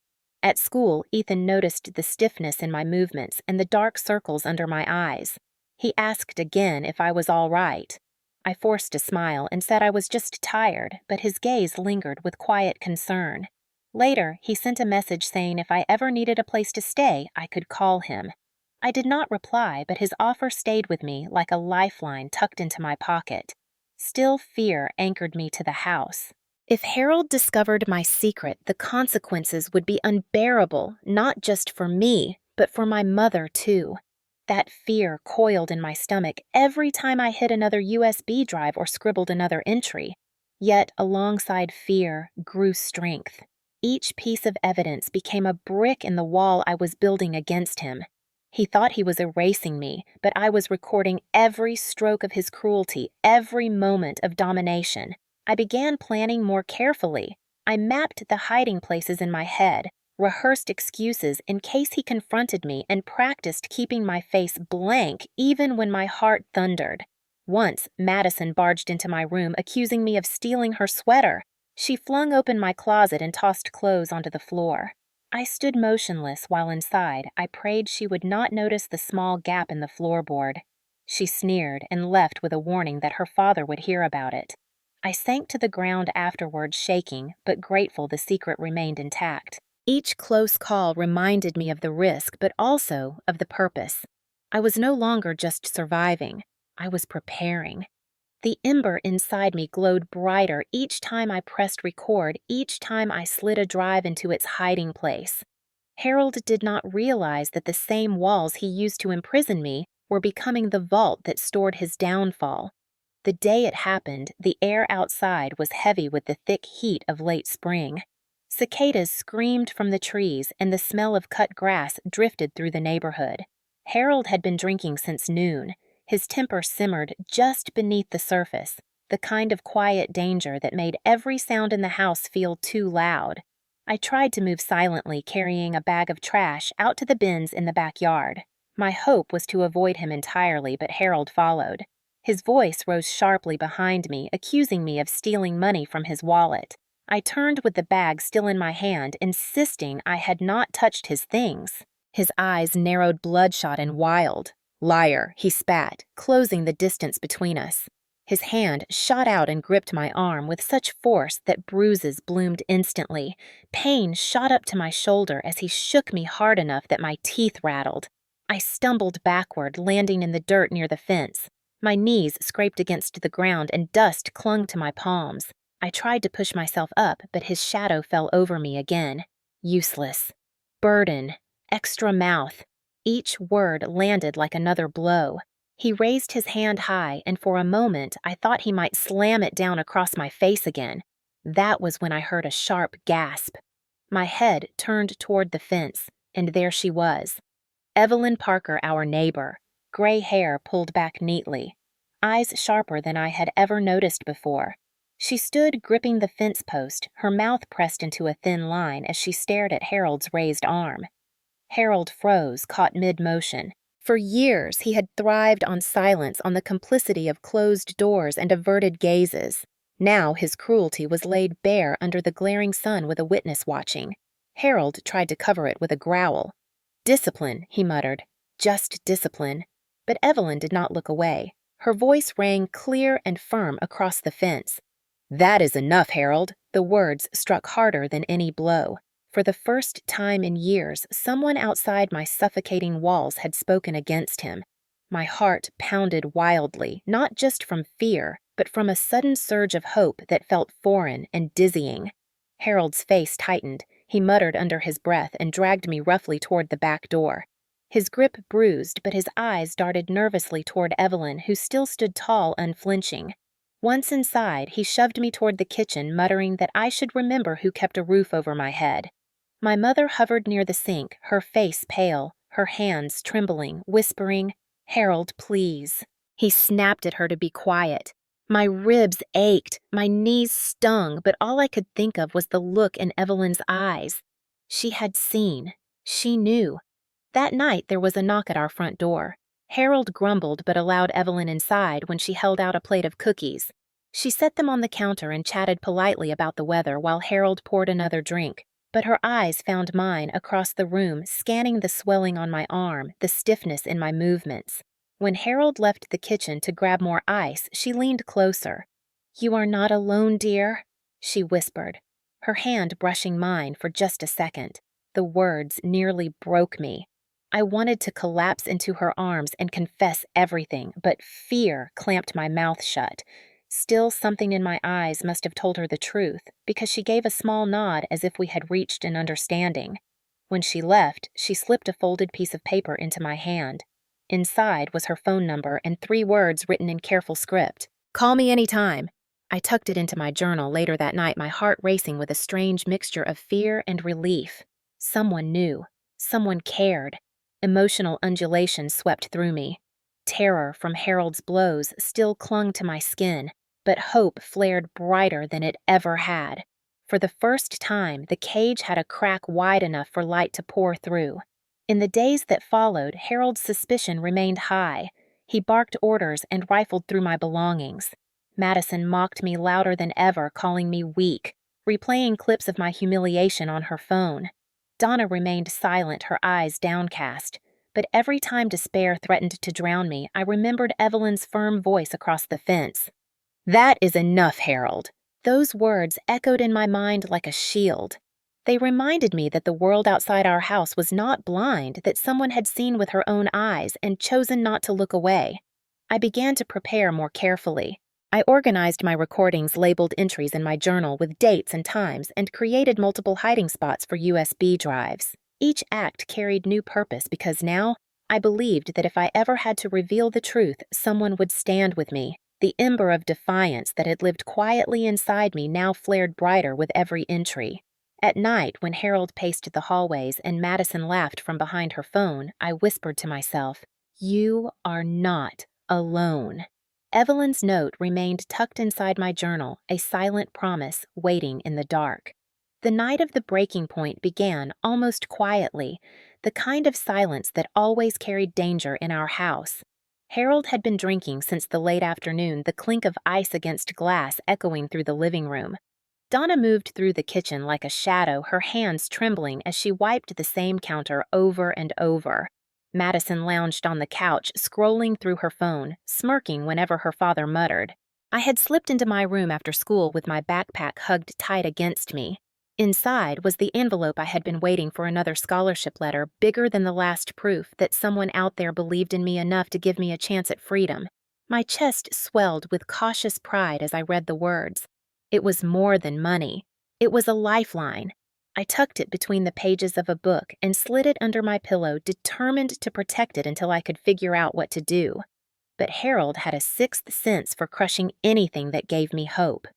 At school, Ethan noticed the stiffness in my movements and the dark circles under my eyes. He asked again if I was all right. I forced a smile and said I was just tired, but his gaze lingered with quiet concern. Later, he sent a message saying if I ever needed a place to stay, I could call him. I did not reply, but his offer stayed with me like a lifeline tucked into my pocket. Still, fear anchored me to the house. If Harold discovered my secret, the consequences would be unbearable, not just for me, but for my mother, too. That fear coiled in my stomach every time I hit another USB drive or scribbled another entry. Yet, alongside fear, grew strength. Each piece of evidence became a brick in the wall I was building against him. He thought he was erasing me, but I was recording every stroke of his cruelty, every moment of domination. I began planning more carefully. I mapped the hiding places in my head, rehearsed excuses in case he confronted me, and practiced keeping my face blank even when my heart thundered. Once, Madison barged into my room, accusing me of stealing her sweater. She flung open my closet and tossed clothes onto the floor. I stood motionless while inside. I prayed she would not notice the small gap in the floorboard. She sneered and left with a warning that her father would hear about it. I sank to the ground afterward, shaking, but grateful the secret remained intact. Each close call reminded me of the risk, but also of the purpose. I was no longer just surviving. I was preparing. The ember inside me glowed brighter each time I pressed record, each time I slid a drive into its hiding place. Harold did not realize that the same walls he used to imprison me were becoming the vault that stored his downfall. The day it happened, the air outside was heavy with the thick heat of late spring. Cicadas screamed from the trees, and the smell of cut grass drifted through the neighborhood. Harold had been drinking since noon. His temper simmered just beneath the surface, the kind of quiet danger that made every sound in the house feel too loud. I tried to move silently, carrying a bag of trash out to the bins in the backyard. My hope was to avoid him entirely, but Harold followed. His voice rose sharply behind me, accusing me of stealing money from his wallet. I turned with the bag still in my hand, insisting I had not touched his things. His eyes narrowed bloodshot and wild. "Liar," he spat, closing the distance between us. His hand shot out and gripped my arm with such force that bruises bloomed instantly. Pain shot up to my shoulder as he shook me hard enough that my teeth rattled. I stumbled backward, landing in the dirt near the fence. My knees scraped against the ground and dust clung to my palms. I tried to push myself up, but his shadow fell over me again. Useless. Burden. Extra mouth. Each word landed like another blow. He raised his hand high, and for a moment I thought he might slam it down across my face again. That was when I heard a sharp gasp. My head turned toward the fence, and there she was. Evelyn Parker, our neighbor, gray hair pulled back neatly, eyes sharper than I had ever noticed before. She stood gripping the fence post, her mouth pressed into a thin line as she stared at Harold's raised arm. Harold froze, caught mid-motion. For years, he had thrived on silence, on the complicity of closed doors and averted gazes. Now his cruelty was laid bare under the glaring sun with a witness watching. Harold tried to cover it with a growl. "Discipline," he muttered. "Just discipline." But Evelyn did not look away. Her voice rang clear and firm across the fence. "That is enough, Harold." The words struck harder than any blow. For the first time in years, someone outside my suffocating walls had spoken against him. My heart pounded wildly, not just from fear, but from a sudden surge of hope that felt foreign and dizzying. Harold's face tightened. He muttered under his breath and dragged me roughly toward the back door. His grip bruised, but his eyes darted nervously toward Evelyn, who still stood tall, unflinching. Once inside, he shoved me toward the kitchen, muttering that I should remember who kept a roof over my head. My mother hovered near the sink, her face pale, her hands trembling, whispering, "Harold, please." He snapped at her to be quiet. My ribs ached, my knees stung, but all I could think of was the look in Evelyn's eyes. She had seen. She knew. That night there was a knock at our front door. Harold grumbled but allowed Evelyn inside when she held out a plate of cookies. She set them on the counter and chatted politely about the weather while Harold poured another drink. But her eyes found mine across the room, scanning the swelling on my arm, the stiffness in my movements. When Harold left the kitchen to grab more ice, she leaned closer. "You are not alone, dear," she whispered, her hand brushing mine for just a second. The words nearly broke me. I wanted to collapse into her arms and confess everything, but fear clamped my mouth shut. Still, something in my eyes must have told her the truth, because she gave a small nod as if we had reached an understanding. When she left, she slipped a folded piece of paper into my hand. Inside was her phone number and 3 words written in careful script. "Call me anytime." I tucked it into my journal later that night, my heart racing with a strange mixture of fear and relief. Someone knew. Someone cared. Emotional undulations swept through me. Terror from Harold's blows still clung to my skin, but hope flared brighter than it ever had. For the first time, the cage had a crack wide enough for light to pour through. In the days that followed, Harold's suspicion remained high. He barked orders and rifled through my belongings. Madison mocked me louder than ever, calling me weak, replaying clips of my humiliation on her phone. Donna remained silent, her eyes downcast. But every time despair threatened to drown me, I remembered Evelyn's firm voice across the fence. "That is enough, Harold." Those words echoed in my mind like a shield. They reminded me that the world outside our house was not blind, that someone had seen with her own eyes and chosen not to look away. I began to prepare more carefully. I organized my recordings, labeled entries in my journal with dates and times, and created multiple hiding spots for USB drives. Each act carried new purpose because now I believed that if I ever had to reveal the truth, someone would stand with me. The ember of defiance that had lived quietly inside me now flared brighter with every entry. At night, when Harold paced the hallways and Madison laughed from behind her phone, I whispered to myself, "You are not alone." Evelyn's note remained tucked inside my journal, a silent promise waiting in the dark. The night of the breaking point began almost quietly, the kind of silence that always carried danger in our house. Harold had been drinking since the late afternoon, the clink of ice against glass echoing through the living room. Donna moved through the kitchen like a shadow, her hands trembling as she wiped the same counter over and over. Madison lounged on the couch, scrolling through her phone, smirking whenever her father muttered. I had slipped into my room after school with my backpack hugged tight against me. Inside was the envelope I had been waiting for, another scholarship letter, bigger than the last proof that someone out there believed in me enough to give me a chance at freedom. My chest swelled with cautious pride as I read the words. It was more than money. It was a lifeline. I tucked it between the pages of a book and slid it under my pillow, determined to protect it until I could figure out what to do. But Harold had a sixth sense for crushing anything that gave me hope.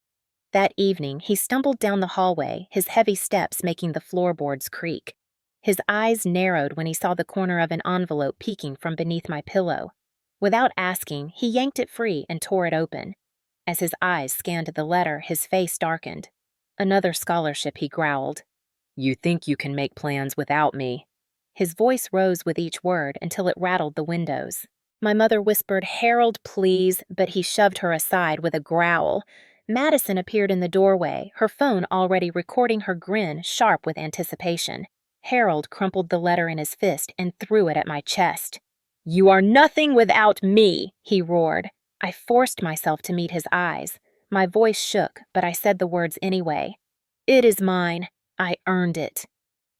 That evening, he stumbled down the hallway, his heavy steps making the floorboards creak. His eyes narrowed when he saw the corner of an envelope peeking from beneath my pillow. Without asking, he yanked it free and tore it open. As his eyes scanned the letter, his face darkened. Another scholarship, he growled. You think you can make plans without me. His voice rose with each word until it rattled the windows. My mother whispered, Harold, please, but he shoved her aside with a growl. Madison appeared in the doorway, her phone already recording her grin, sharp with anticipation. Harold crumpled the letter in his fist and threw it at my chest. You are nothing without me, he roared. I forced myself to meet his eyes. My voice shook, but I said the words anyway. It is mine. I earned it.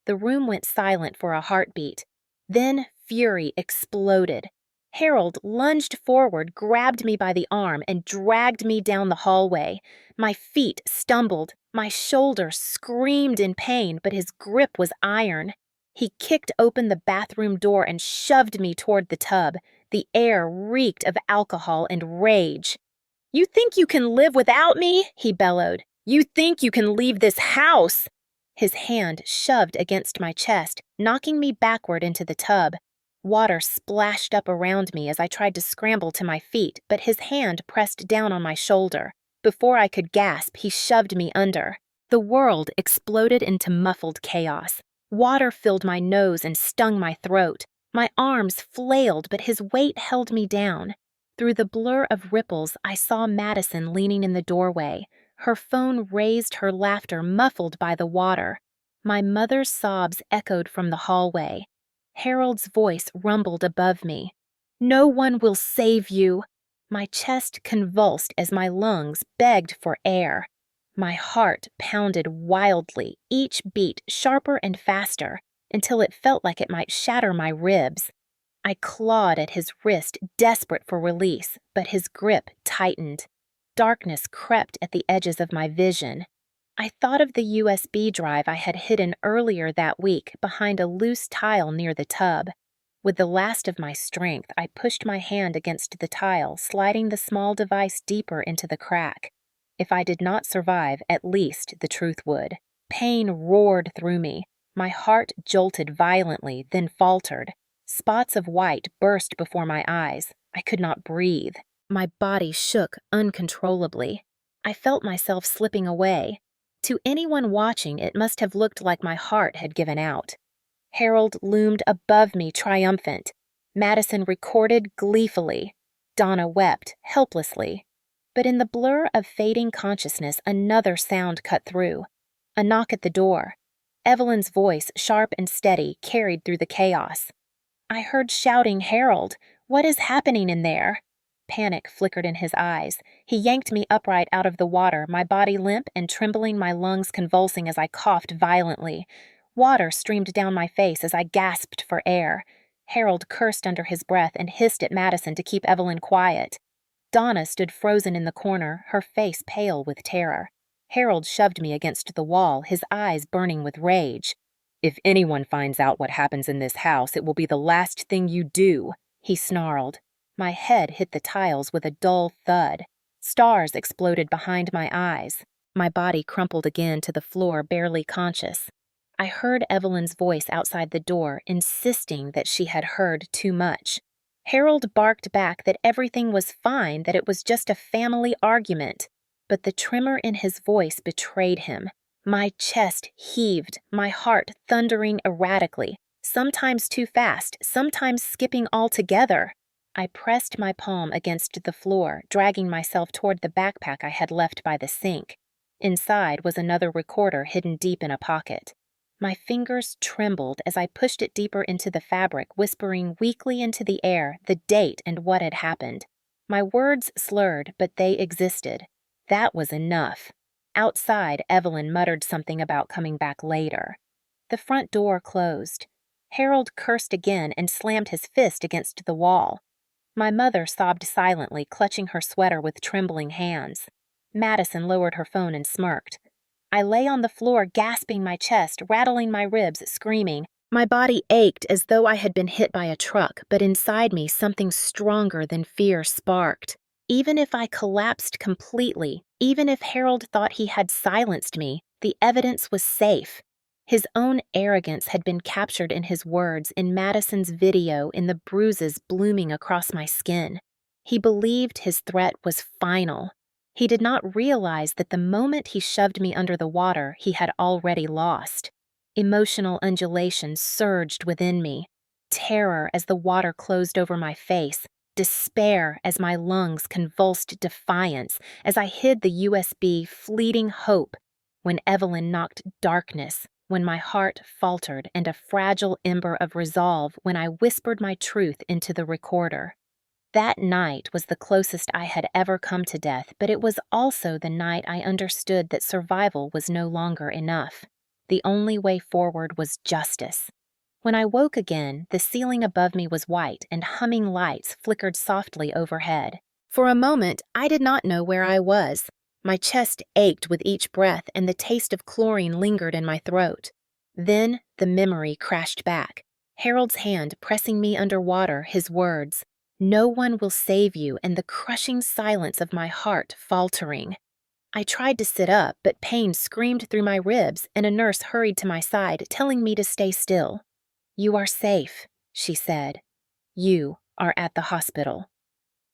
The room went silent for a heartbeat. Then fury exploded. Harold lunged forward, grabbed me by the arm, and dragged me down the hallway. My feet stumbled. My shoulder screamed in pain, but his grip was iron. He kicked open the bathroom door and shoved me toward the tub. The air reeked of alcohol and rage. You think you can live without me? He bellowed. You think you can leave this house? His hand shoved against my chest, knocking me backward into the tub. Water splashed up around me as I tried to scramble to my feet, but his hand pressed down on my shoulder. Before I could gasp, he shoved me under. The world exploded into muffled chaos. Water filled my nose and stung my throat. My arms flailed, but his weight held me down. Through the blur of ripples, I saw Madison leaning in the doorway. Her phone raised, her laughter muffled by the water. My mother's sobs echoed from the hallway. Harold's voice rumbled above me. No one will save you. My chest convulsed as my lungs begged for air. My heart pounded wildly, each beat sharper and faster, until it felt like it might shatter my ribs. I clawed at his wrist, desperate for release, but his grip tightened. Darkness crept at the edges of my vision. I thought of the USB drive I had hidden earlier that week behind a loose tile near the tub. With the last of my strength, I pushed my hand against the tile, sliding the small device deeper into the crack. If I did not survive, at least the truth would. Pain roared through me. My heart jolted violently, then faltered. Spots of white burst before my eyes. I could not breathe. My body shook uncontrollably. I felt myself slipping away. To anyone watching, it must have looked like my heart had given out. Harold loomed above me, triumphant. Madison recorded gleefully. Donna wept helplessly. But in the blur of fading consciousness, another sound cut through. A knock at the door. Evelyn's voice, sharp and steady, carried through the chaos. I heard shouting, Harold, what is happening in there? Panic flickered in his eyes. He yanked me upright out of the water, my body limp and trembling, my lungs convulsing as I coughed violently. Water streamed down my face as I gasped for air. Harold cursed under his breath and hissed at Madison to keep Evelyn quiet. Donna stood frozen in the corner, her face pale with terror. Harold shoved me against the wall, his eyes burning with rage. If anyone finds out what happens in this house, it will be the last thing you do, he snarled. My head hit the tiles with a dull thud. Stars exploded behind my eyes. My body crumpled again to the floor, barely conscious. I heard Evelyn's voice outside the door, insisting that she had heard too much. Harold barked back that everything was fine, that it was just a family argument. But the tremor in his voice betrayed him. My chest heaved, my heart thundering erratically, sometimes too fast, sometimes skipping altogether. I pressed my palm against the floor, dragging myself toward the backpack I had left by the sink. Inside was another recorder hidden deep in a pocket. My fingers trembled as I pushed it deeper into the fabric, whispering weakly into the air the date and what had happened. My words slurred, but they existed. That was enough. Outside, Evelyn muttered something about coming back later. The front door closed. Harold cursed again and slammed his fist against the wall. My mother sobbed silently, clutching her sweater with trembling hands. Madison lowered her phone and smirked. I lay on the floor, gasping my chest, rattling my ribs, screaming. My body ached as though I had been hit by a truck, but inside me something stronger than fear sparked. Even if I collapsed completely, even if Harold thought he had silenced me, the evidence was safe. His own arrogance had been captured in his words, in Madison's video, in the bruises blooming across my skin. He believed his threat was final. He did not realize that the moment he shoved me under the water, he had already lost. Emotional undulations surged within me. Terror as the water closed over my face. Despair as my lungs convulsed defiance, as I hid the USB, fleeting hope. When Evelyn knocked darkness, when my heart faltered, and a fragile ember of resolve when I whispered my truth into the recorder. That night was the closest I had ever come to death, but it was also the night I understood that survival was no longer enough. The only way forward was justice. When I woke again, the ceiling above me was white and humming lights flickered softly overhead. For a moment, I did not know where I was. My chest ached with each breath and the taste of chlorine lingered in my throat. Then the memory crashed back. Harold's hand pressing me underwater, his words, "No one will save you," and the crushing silence of my heart faltering. I tried to sit up, but pain screamed through my ribs, and a nurse hurried to my side, telling me to stay still. "You are safe," she said. "You are at the hospital."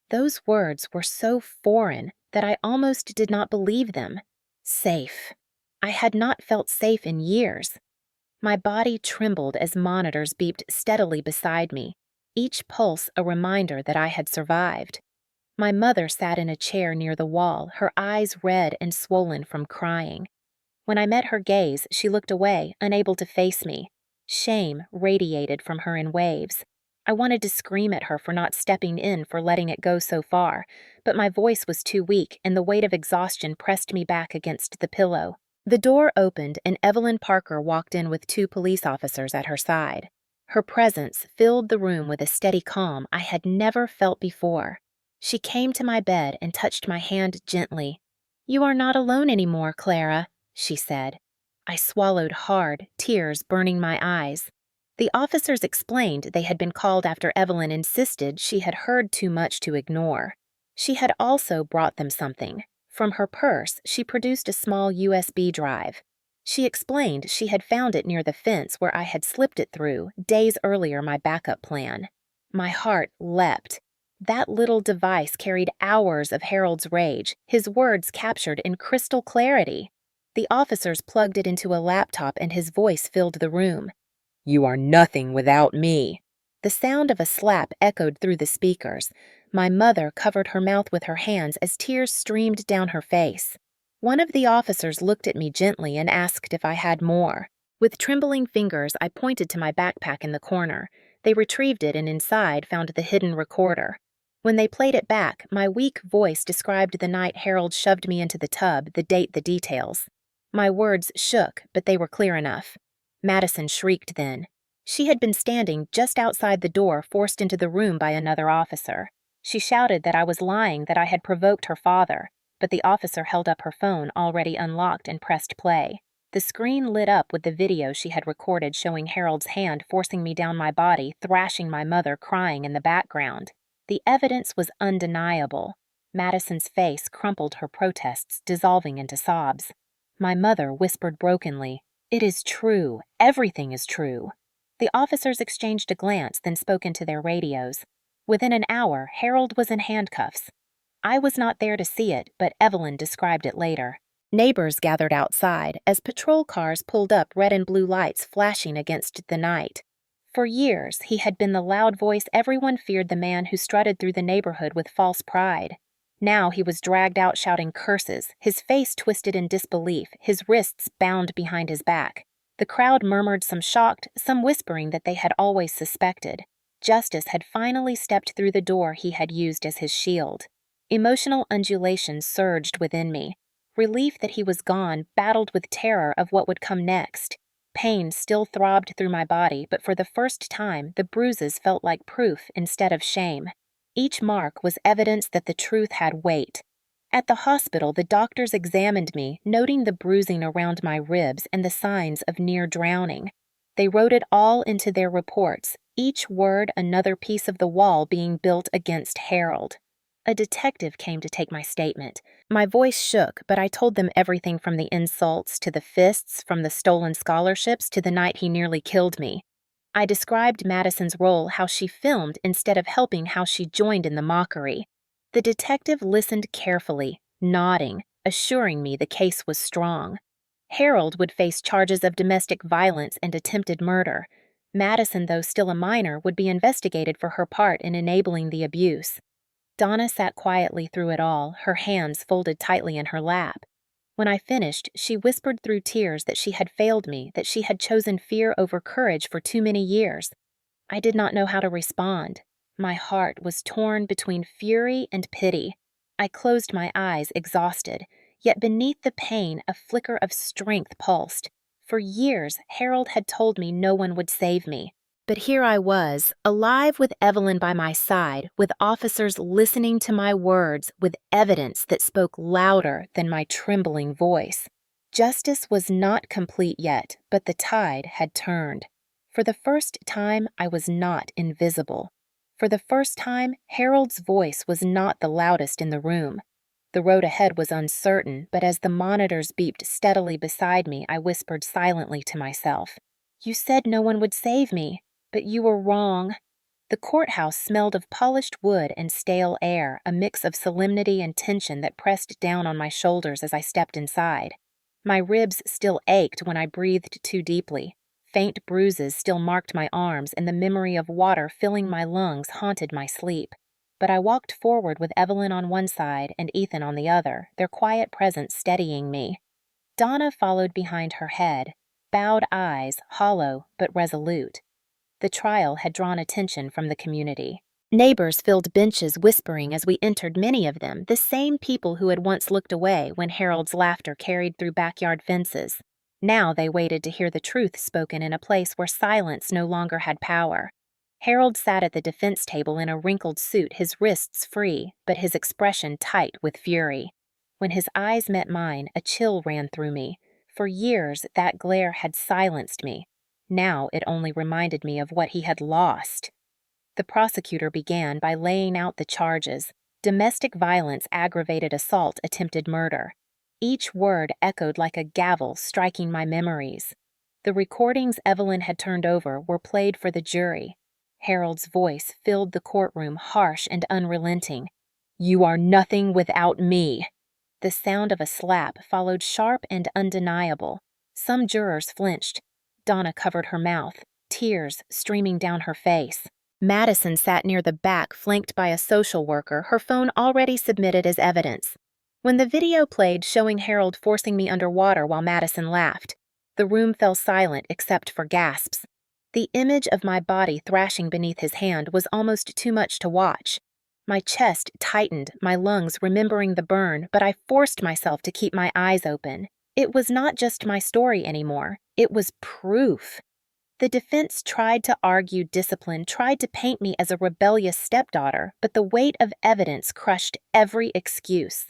Those words were so foreign that I almost did not believe them. Safe. I had not felt safe in years. My body trembled as monitors beeped steadily beside me, each pulse a reminder that I had survived. My mother sat in a chair near the wall, her eyes red and swollen from crying. When I met her gaze, she looked away, unable to face me. Shame radiated from her in waves. I wanted to scream at her for not stepping in, for letting it go so far, but my voice was too weak, and the weight of exhaustion pressed me back against the pillow. The door opened, and Evelyn Parker walked in with 2 police officers at her side. Her presence filled the room with a steady calm I had never felt before. She came to my bed and touched my hand gently. "You are not alone anymore, Clara," she said. I swallowed hard, tears burning my eyes. The officers explained they had been called after Evelyn insisted she had heard too much to ignore. She had also brought them something. From her purse, she produced a small USB drive. She explained she had found it near the fence where I had slipped it through, days earlier, my backup plan. My heart leapt. That little device carried hours of Harold's rage, his words captured in crystal clarity. The officers plugged it into a laptop and his voice filled the room. "You are nothing without me." The sound of a slap echoed through the speakers. My mother covered her mouth with her hands as tears streamed down her face. One of the officers looked at me gently and asked if I had more. With trembling fingers, I pointed to my backpack in the corner. They retrieved it and inside found the hidden recorder. When they played it back, my weak voice described the night Harold shoved me into the tub, the date, the details. My words shook, but they were clear enough. Madison shrieked then. She had been standing just outside the door, forced into the room by another officer. She shouted that I was lying, that I had provoked her father, but the officer held up her phone, already unlocked, and pressed play. The screen lit up with the video she had recorded showing Harold's hand forcing me down my body, thrashing my mother, crying in the background. The evidence was undeniable. Madison's face crumpled, her protests dissolving into sobs. My mother whispered brokenly, "It is true. Everything is true." The officers exchanged a glance, then spoke into their radios. Within an hour, Harold was in handcuffs. I was not there to see it, but Evelyn described it later. Neighbors gathered outside as patrol cars pulled up, red and blue lights flashing against the night. For years, he had been the loud voice everyone feared, the man who strutted through the neighborhood with false pride. Now he was dragged out shouting curses, his face twisted in disbelief, his wrists bound behind his back. The crowd murmured, some shocked, some whispering that they had always suspected. Justice had finally stepped through the door he had used as his shield. Emotional undulations surged within me. Relief that he was gone battled with terror of what would come next. Pain still throbbed through my body, but for the first time, the bruises felt like proof instead of shame. Each mark was evidence that the truth had weight. At the hospital, the doctors examined me, noting the bruising around my ribs and the signs of near drowning. They wrote it all into their reports, each word another piece of the wall being built against Harold. A detective came to take my statement. My voice shook, but I told them everything from the insults to the fists, from the stolen scholarships to the night he nearly killed me. I described Madison's role, how she filmed instead of helping, how she joined in the mockery. The detective listened carefully, nodding, assuring me the case was strong. Harold would face charges of domestic violence and attempted murder. Madison, though still a minor, would be investigated for her part in enabling the abuse. Donna sat quietly through it all, her hands folded tightly in her lap. When I finished, she whispered through tears that she had failed me, that she had chosen fear over courage for too many years. I did not know how to respond. My heart was torn between fury and pity. I closed my eyes, exhausted, yet beneath the pain a flicker of strength pulsed. For years, Harold had told me no one would save me. But here I was, alive with Evelyn by my side, with officers listening to my words, with evidence that spoke louder than my trembling voice. Justice was not complete yet, but the tide had turned. For the first time, I was not invisible. For the first time, Harold's voice was not the loudest in the room. The road ahead was uncertain, but as the monitors beeped steadily beside me, I whispered silently to myself, "You said no one would save me. But you were wrong." The courthouse smelled of polished wood and stale air, a mix of solemnity and tension that pressed down on my shoulders as I stepped inside. My ribs still ached when I breathed too deeply. Faint bruises still marked my arms, and the memory of water filling my lungs haunted my sleep. But I walked forward with Evelyn on one side and Ethan on the other, their quiet presence steadying me. Donna followed behind her head, bowed eyes, hollow but resolute. The trial had drawn attention from the community. Neighbors filled benches whispering as we entered, many of them the same people who had once looked away when Harold's laughter carried through backyard fences. Now they waited to hear the truth spoken in a place where silence no longer had power. Harold sat at the defense table in a wrinkled suit, his wrists free, but his expression tight with fury. When his eyes met mine, a chill ran through me. For years, that glare had silenced me. Now it only reminded me of what he had lost. The prosecutor began by laying out the charges: domestic violence, aggravated assault, attempted murder. Each word echoed like a gavel, striking my memories. The recordings Evelyn had turned over were played for the jury. Harold's voice filled the courtroom, harsh and unrelenting. "You are nothing without me." The sound of a slap followed, sharp and undeniable. Some jurors flinched. Donna covered her mouth, tears streaming down her face. Madison sat near the back, flanked by a social worker, her phone already submitted as evidence. When the video played showing Harold forcing me underwater while Madison laughed, the room fell silent except for gasps. The image of my body thrashing beneath his hand was almost too much to watch. My chest tightened, my lungs remembering the burn, but I forced myself to keep my eyes open. It was not just my story anymore. It was proof. The defense tried to argue discipline, tried to paint me as a rebellious stepdaughter, but the weight of evidence crushed every excuse.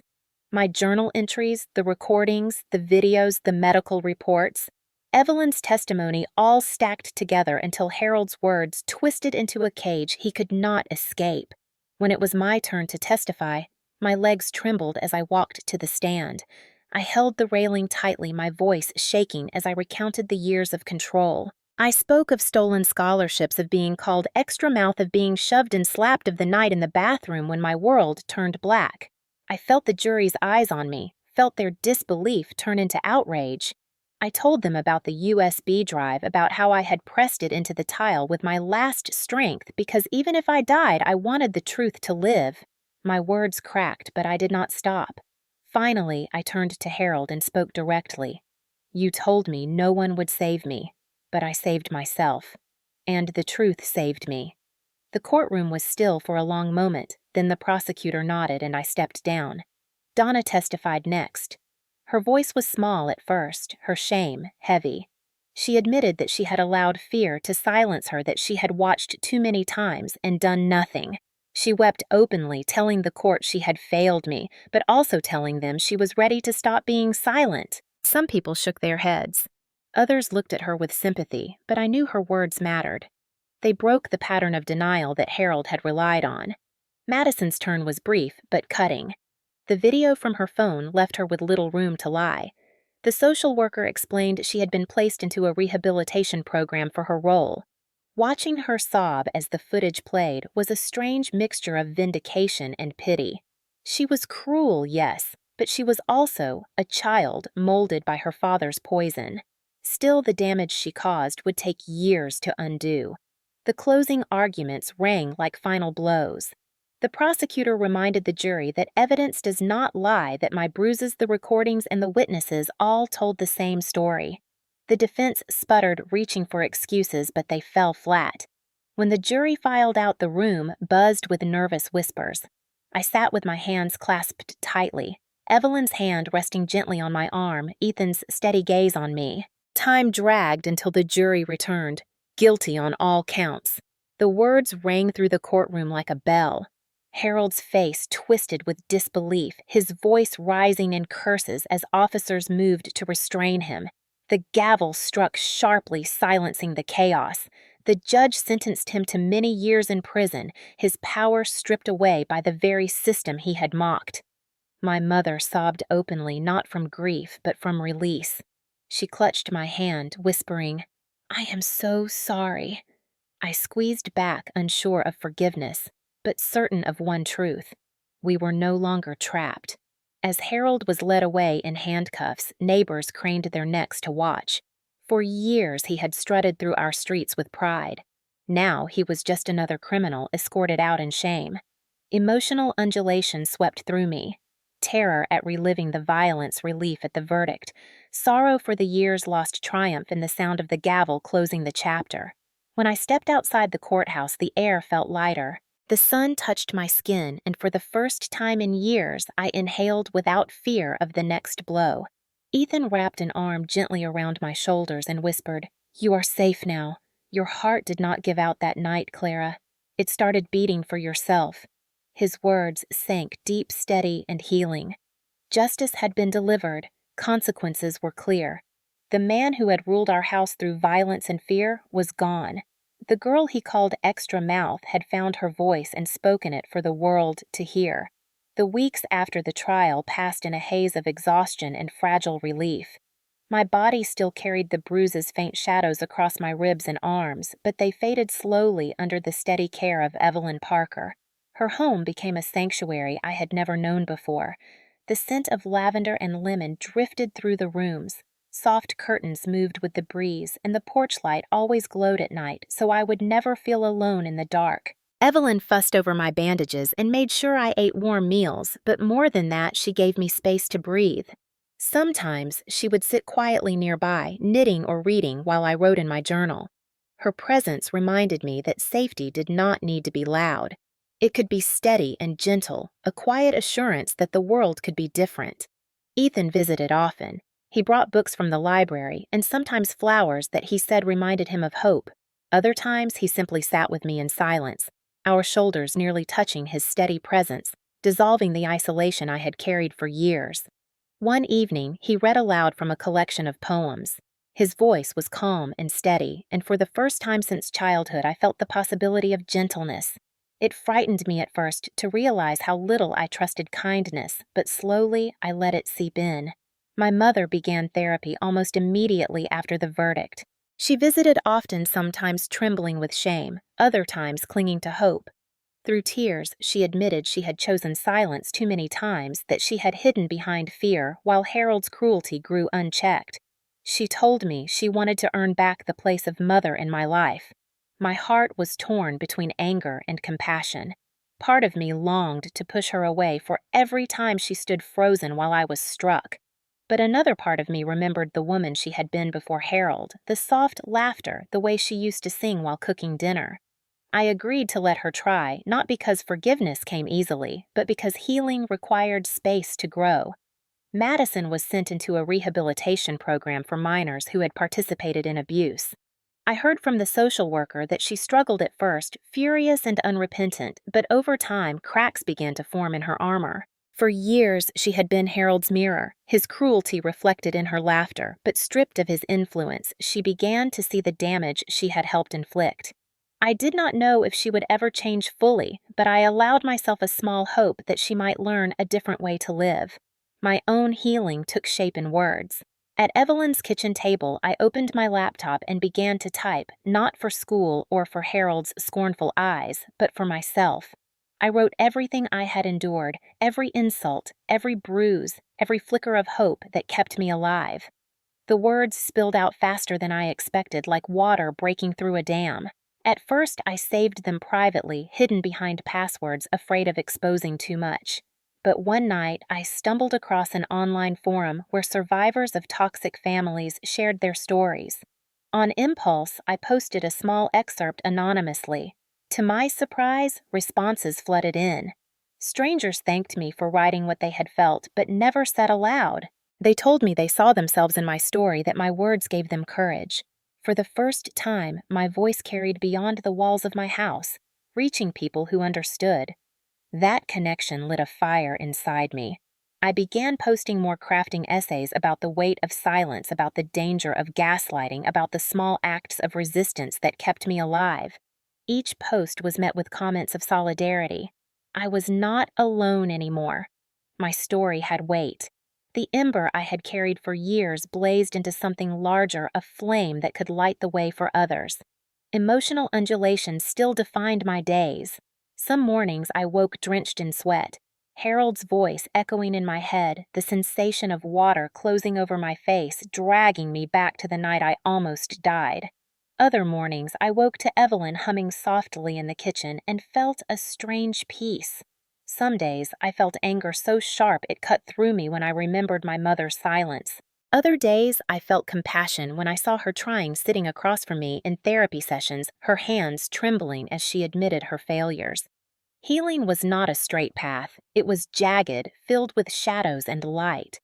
My journal entries, the recordings, the videos, the medical reports, Evelyn's testimony all stacked together until Harold's words twisted into a cage he could not escape. When it was my turn to testify, my legs trembled as I walked to the stand. I held the railing tightly, my voice shaking as I recounted the years of control. I spoke of stolen scholarships, of being called extra mouth, of being shoved and slapped, of the night in the bathroom when my world turned black. I felt the jury's eyes on me, felt felt their disbelief turn into outrage. I told them about the USB drive, about how I had pressed it into the tile with my last strength because even if I died, I wanted the truth to live. My words cracked, but I did not stop. Finally, I turned to Harold and spoke directly. You told me no one would save me, but I saved myself. And the truth saved me. The courtroom was still for a long moment, then the prosecutor nodded and I stepped down. Donna testified next. Her voice was small at first, her shame heavy. She admitted that she had allowed fear to silence her, that she had watched too many times and done nothing. She wept openly, telling the court she had failed me, but also telling them she was ready to stop being silent. Some people shook their heads. Others looked at her with sympathy, but I knew her words mattered. They broke the pattern of denial that Harold had relied on. Madison's turn was brief, but cutting. The video from her phone left her with little room to lie. The social worker explained she had been placed into a rehabilitation program for her role. Watching her sob as the footage played was a strange mixture of vindication and pity. She was cruel, yes, but she was also a child molded by her father's poison. Still, the damage she caused would take years to undo. The closing arguments rang like final blows. The prosecutor reminded the jury that evidence does not lie, that my bruises, the recordings, and the witnesses all told the same story. The defense sputtered, reaching for excuses, but they fell flat. When the jury filed out, the room buzzed with nervous whispers. I sat with my hands clasped tightly, Evelyn's hand resting gently on my arm, Ethan's steady gaze on me. Time dragged until the jury returned, guilty on all counts. The words rang through the courtroom like a bell. Harold's face twisted with disbelief, his voice rising in curses as officers moved to restrain him. The gavel struck sharply, silencing the chaos. The judge sentenced him to many years in prison, his power stripped away by the very system he had mocked. My mother sobbed openly, not from grief, but from release. She clutched my hand, whispering, "I am so sorry." I squeezed back, unsure of forgiveness, but certain of one truth. We were no longer trapped. As Harold was led away in handcuffs, neighbors craned their necks to watch. For years he had strutted through our streets with pride. Now he was just another criminal escorted out in shame. Emotional undulation swept through me. Terror at reliving the violence, relief at the verdict. Sorrow for the years lost, triumph in the sound of the gavel closing the chapter. When I stepped outside the courthouse, the air felt lighter. The sun touched my skin, and for the first time in years, I inhaled without fear of the next blow. Ethan wrapped an arm gently around my shoulders and whispered, "You are safe now. Your heart did not give out that night, Clara. It started beating for yourself." His words sank deep, steady, and healing. Justice had been delivered. Consequences were clear. The man who had ruled our house through violence and fear was gone. The girl he called Extra Mouth had found her voice and spoken it for the world to hear. The weeks after the trial passed in a haze of exhaustion and fragile relief. My body still carried the bruises, faint shadows across my ribs and arms, but they faded slowly under the steady care of Evelyn Parker. Her home became a sanctuary I had never known before. The scent of lavender and lemon drifted through the rooms. Soft curtains moved with the breeze, and the porch light always glowed at night, so I would never feel alone in the dark. Evelyn fussed over my bandages and made sure I ate warm meals, but more than that, she gave me space to breathe. Sometimes she would sit quietly nearby, knitting or reading while I wrote in my journal. Her presence reminded me that safety did not need to be loud. It could be steady and gentle, a quiet assurance that the world could be different. Ethan visited often. He brought books from the library and sometimes flowers that he said reminded him of hope. Other times he simply sat with me in silence, our shoulders nearly touching his steady presence, dissolving the isolation I had carried for years. One evening, he read aloud from a collection of poems. His voice was calm and steady, and for the first time since childhood, I felt the possibility of gentleness. It frightened me at first to realize how little I trusted kindness, but slowly I let it seep in. My mother began therapy almost immediately after the verdict. She visited often, sometimes trembling with shame, other times clinging to hope. Through tears, she admitted she had chosen silence too many times, that she had hidden behind fear while Harold's cruelty grew unchecked. She told me she wanted to earn back the place of mother in my life. My heart was torn between anger and compassion. Part of me longed to push her away for every time she stood frozen while I was struck. But another part of me remembered the woman she had been before Harold, the soft laughter, the way she used to sing while cooking dinner. I agreed to let her try, not because forgiveness came easily, but because healing required space to grow. Madison was sent into a rehabilitation program for minors who had participated in abuse. I heard from the social worker that she struggled at first, furious and unrepentant, but over time cracks began to form in her armor. For years she had been Harold's mirror, his cruelty reflected in her laughter, but stripped of his influence, she began to see the damage she had helped inflict. I did not know if she would ever change fully, but I allowed myself a small hope that she might learn a different way to live. My own healing took shape in words. At Evelyn's kitchen table, I opened my laptop and began to type, not for school or for Harold's scornful eyes, but for myself. I wrote everything I had endured, every insult, every bruise, every flicker of hope that kept me alive. The words spilled out faster than I expected, like water breaking through a dam. At first, I saved them privately, hidden behind passwords, afraid of exposing too much. But one night, I stumbled across an online forum where survivors of toxic families shared their stories. On impulse, I posted a small excerpt anonymously. To my surprise, responses flooded in. Strangers thanked me for writing what they had felt, but never said aloud. They told me they saw themselves in my story, that my words gave them courage. For the first time, my voice carried beyond the walls of my house, reaching people who understood. That connection lit a fire inside me. I began posting more crafting essays about the weight of silence, about the danger of gaslighting, about the small acts of resistance that kept me alive. Each post was met with comments of solidarity. I was not alone anymore. My story had weight. The ember I had carried for years blazed into something larger, a flame that could light the way for others. Emotional undulations still defined my days. Some mornings I woke drenched in sweat, Harold's voice echoing in my head, the sensation of water closing over my face, dragging me back to the night I almost died. Other mornings I woke to Evelyn humming softly in the kitchen and felt a strange peace. Some days I felt anger so sharp it cut through me when I remembered my mother's silence. Other days I felt compassion when I saw her trying, sitting across from me in therapy sessions, her hands trembling as she admitted her failures. Healing was not a straight path. It was jagged, filled with shadows and light.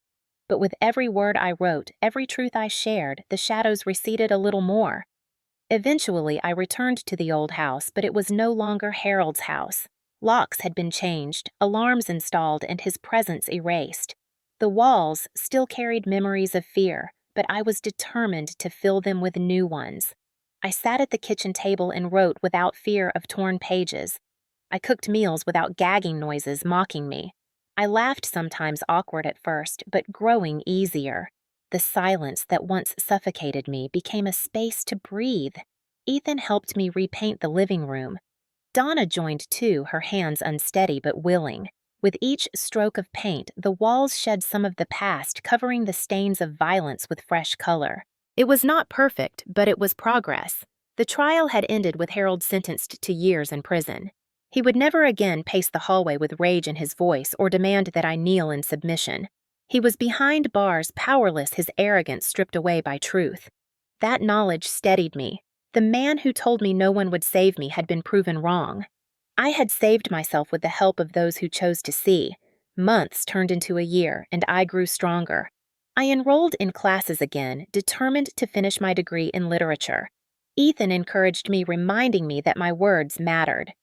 But with every word I wrote, every truth I shared, the shadows receded a little more. Eventually, I returned to the old house, but it was no longer Harold's house. Locks had been changed, alarms installed, and his presence erased. The walls still carried memories of fear, but I was determined to fill them with new ones. I sat at the kitchen table and wrote without fear of torn pages. I cooked meals without gagging noises mocking me. I laughed sometimes, awkward at first, but growing easier. The silence that once suffocated me became a space to breathe. Ethan helped me repaint the living room. Donna joined too, her hands unsteady but willing. With each stroke of paint, the walls shed some of the past, covering the stains of violence with fresh color. It was not perfect, but it was progress. The trial had ended with Harold sentenced to years in prison. He would never again pace the hallway with rage in his voice or demand that I kneel in submission. He was behind bars, powerless, his arrogance stripped away by truth. That knowledge steadied me. The man who told me no one would save me had been proven wrong. I had saved myself with the help of those who chose to see. Months turned into a year, and I grew stronger. I enrolled in classes again, determined to finish my degree in literature. Ethan encouraged me, reminding me that my words mattered.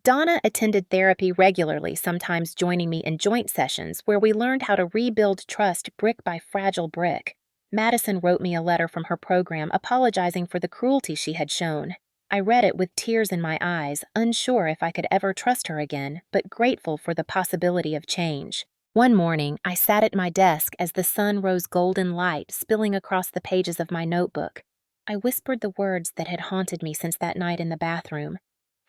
Donna attended therapy regularly, sometimes joining me in joint sessions where we learned how to rebuild trust brick by fragile brick. Madison wrote me a letter from her program apologizing for the cruelty she had shown. I read it with tears in my eyes, unsure if I could ever trust her again, but grateful for the possibility of change. One morning, I sat at my desk as the sun rose golden light spilling across the pages of my notebook. I whispered the words that had haunted me since that night in the bathroom.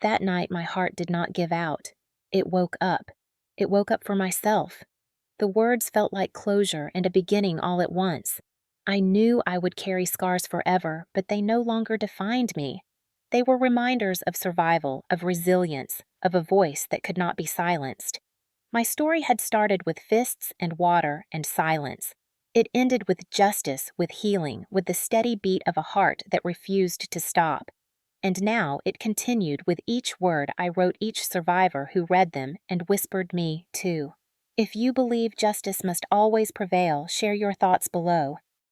That night, my heart did not give out. It woke up. It woke up for myself. The words felt like closure and a beginning all at once. I knew I would carry scars forever, but they no longer defined me. They were reminders of survival, of resilience, of a voice that could not be silenced. My story had started with fists and water and silence. It ended with justice, with healing, with the steady beat of a heart that refused to stop. And now it continued with each word I wrote each survivor who read them and whispered me, too. If you believe justice must always prevail, share your thoughts below.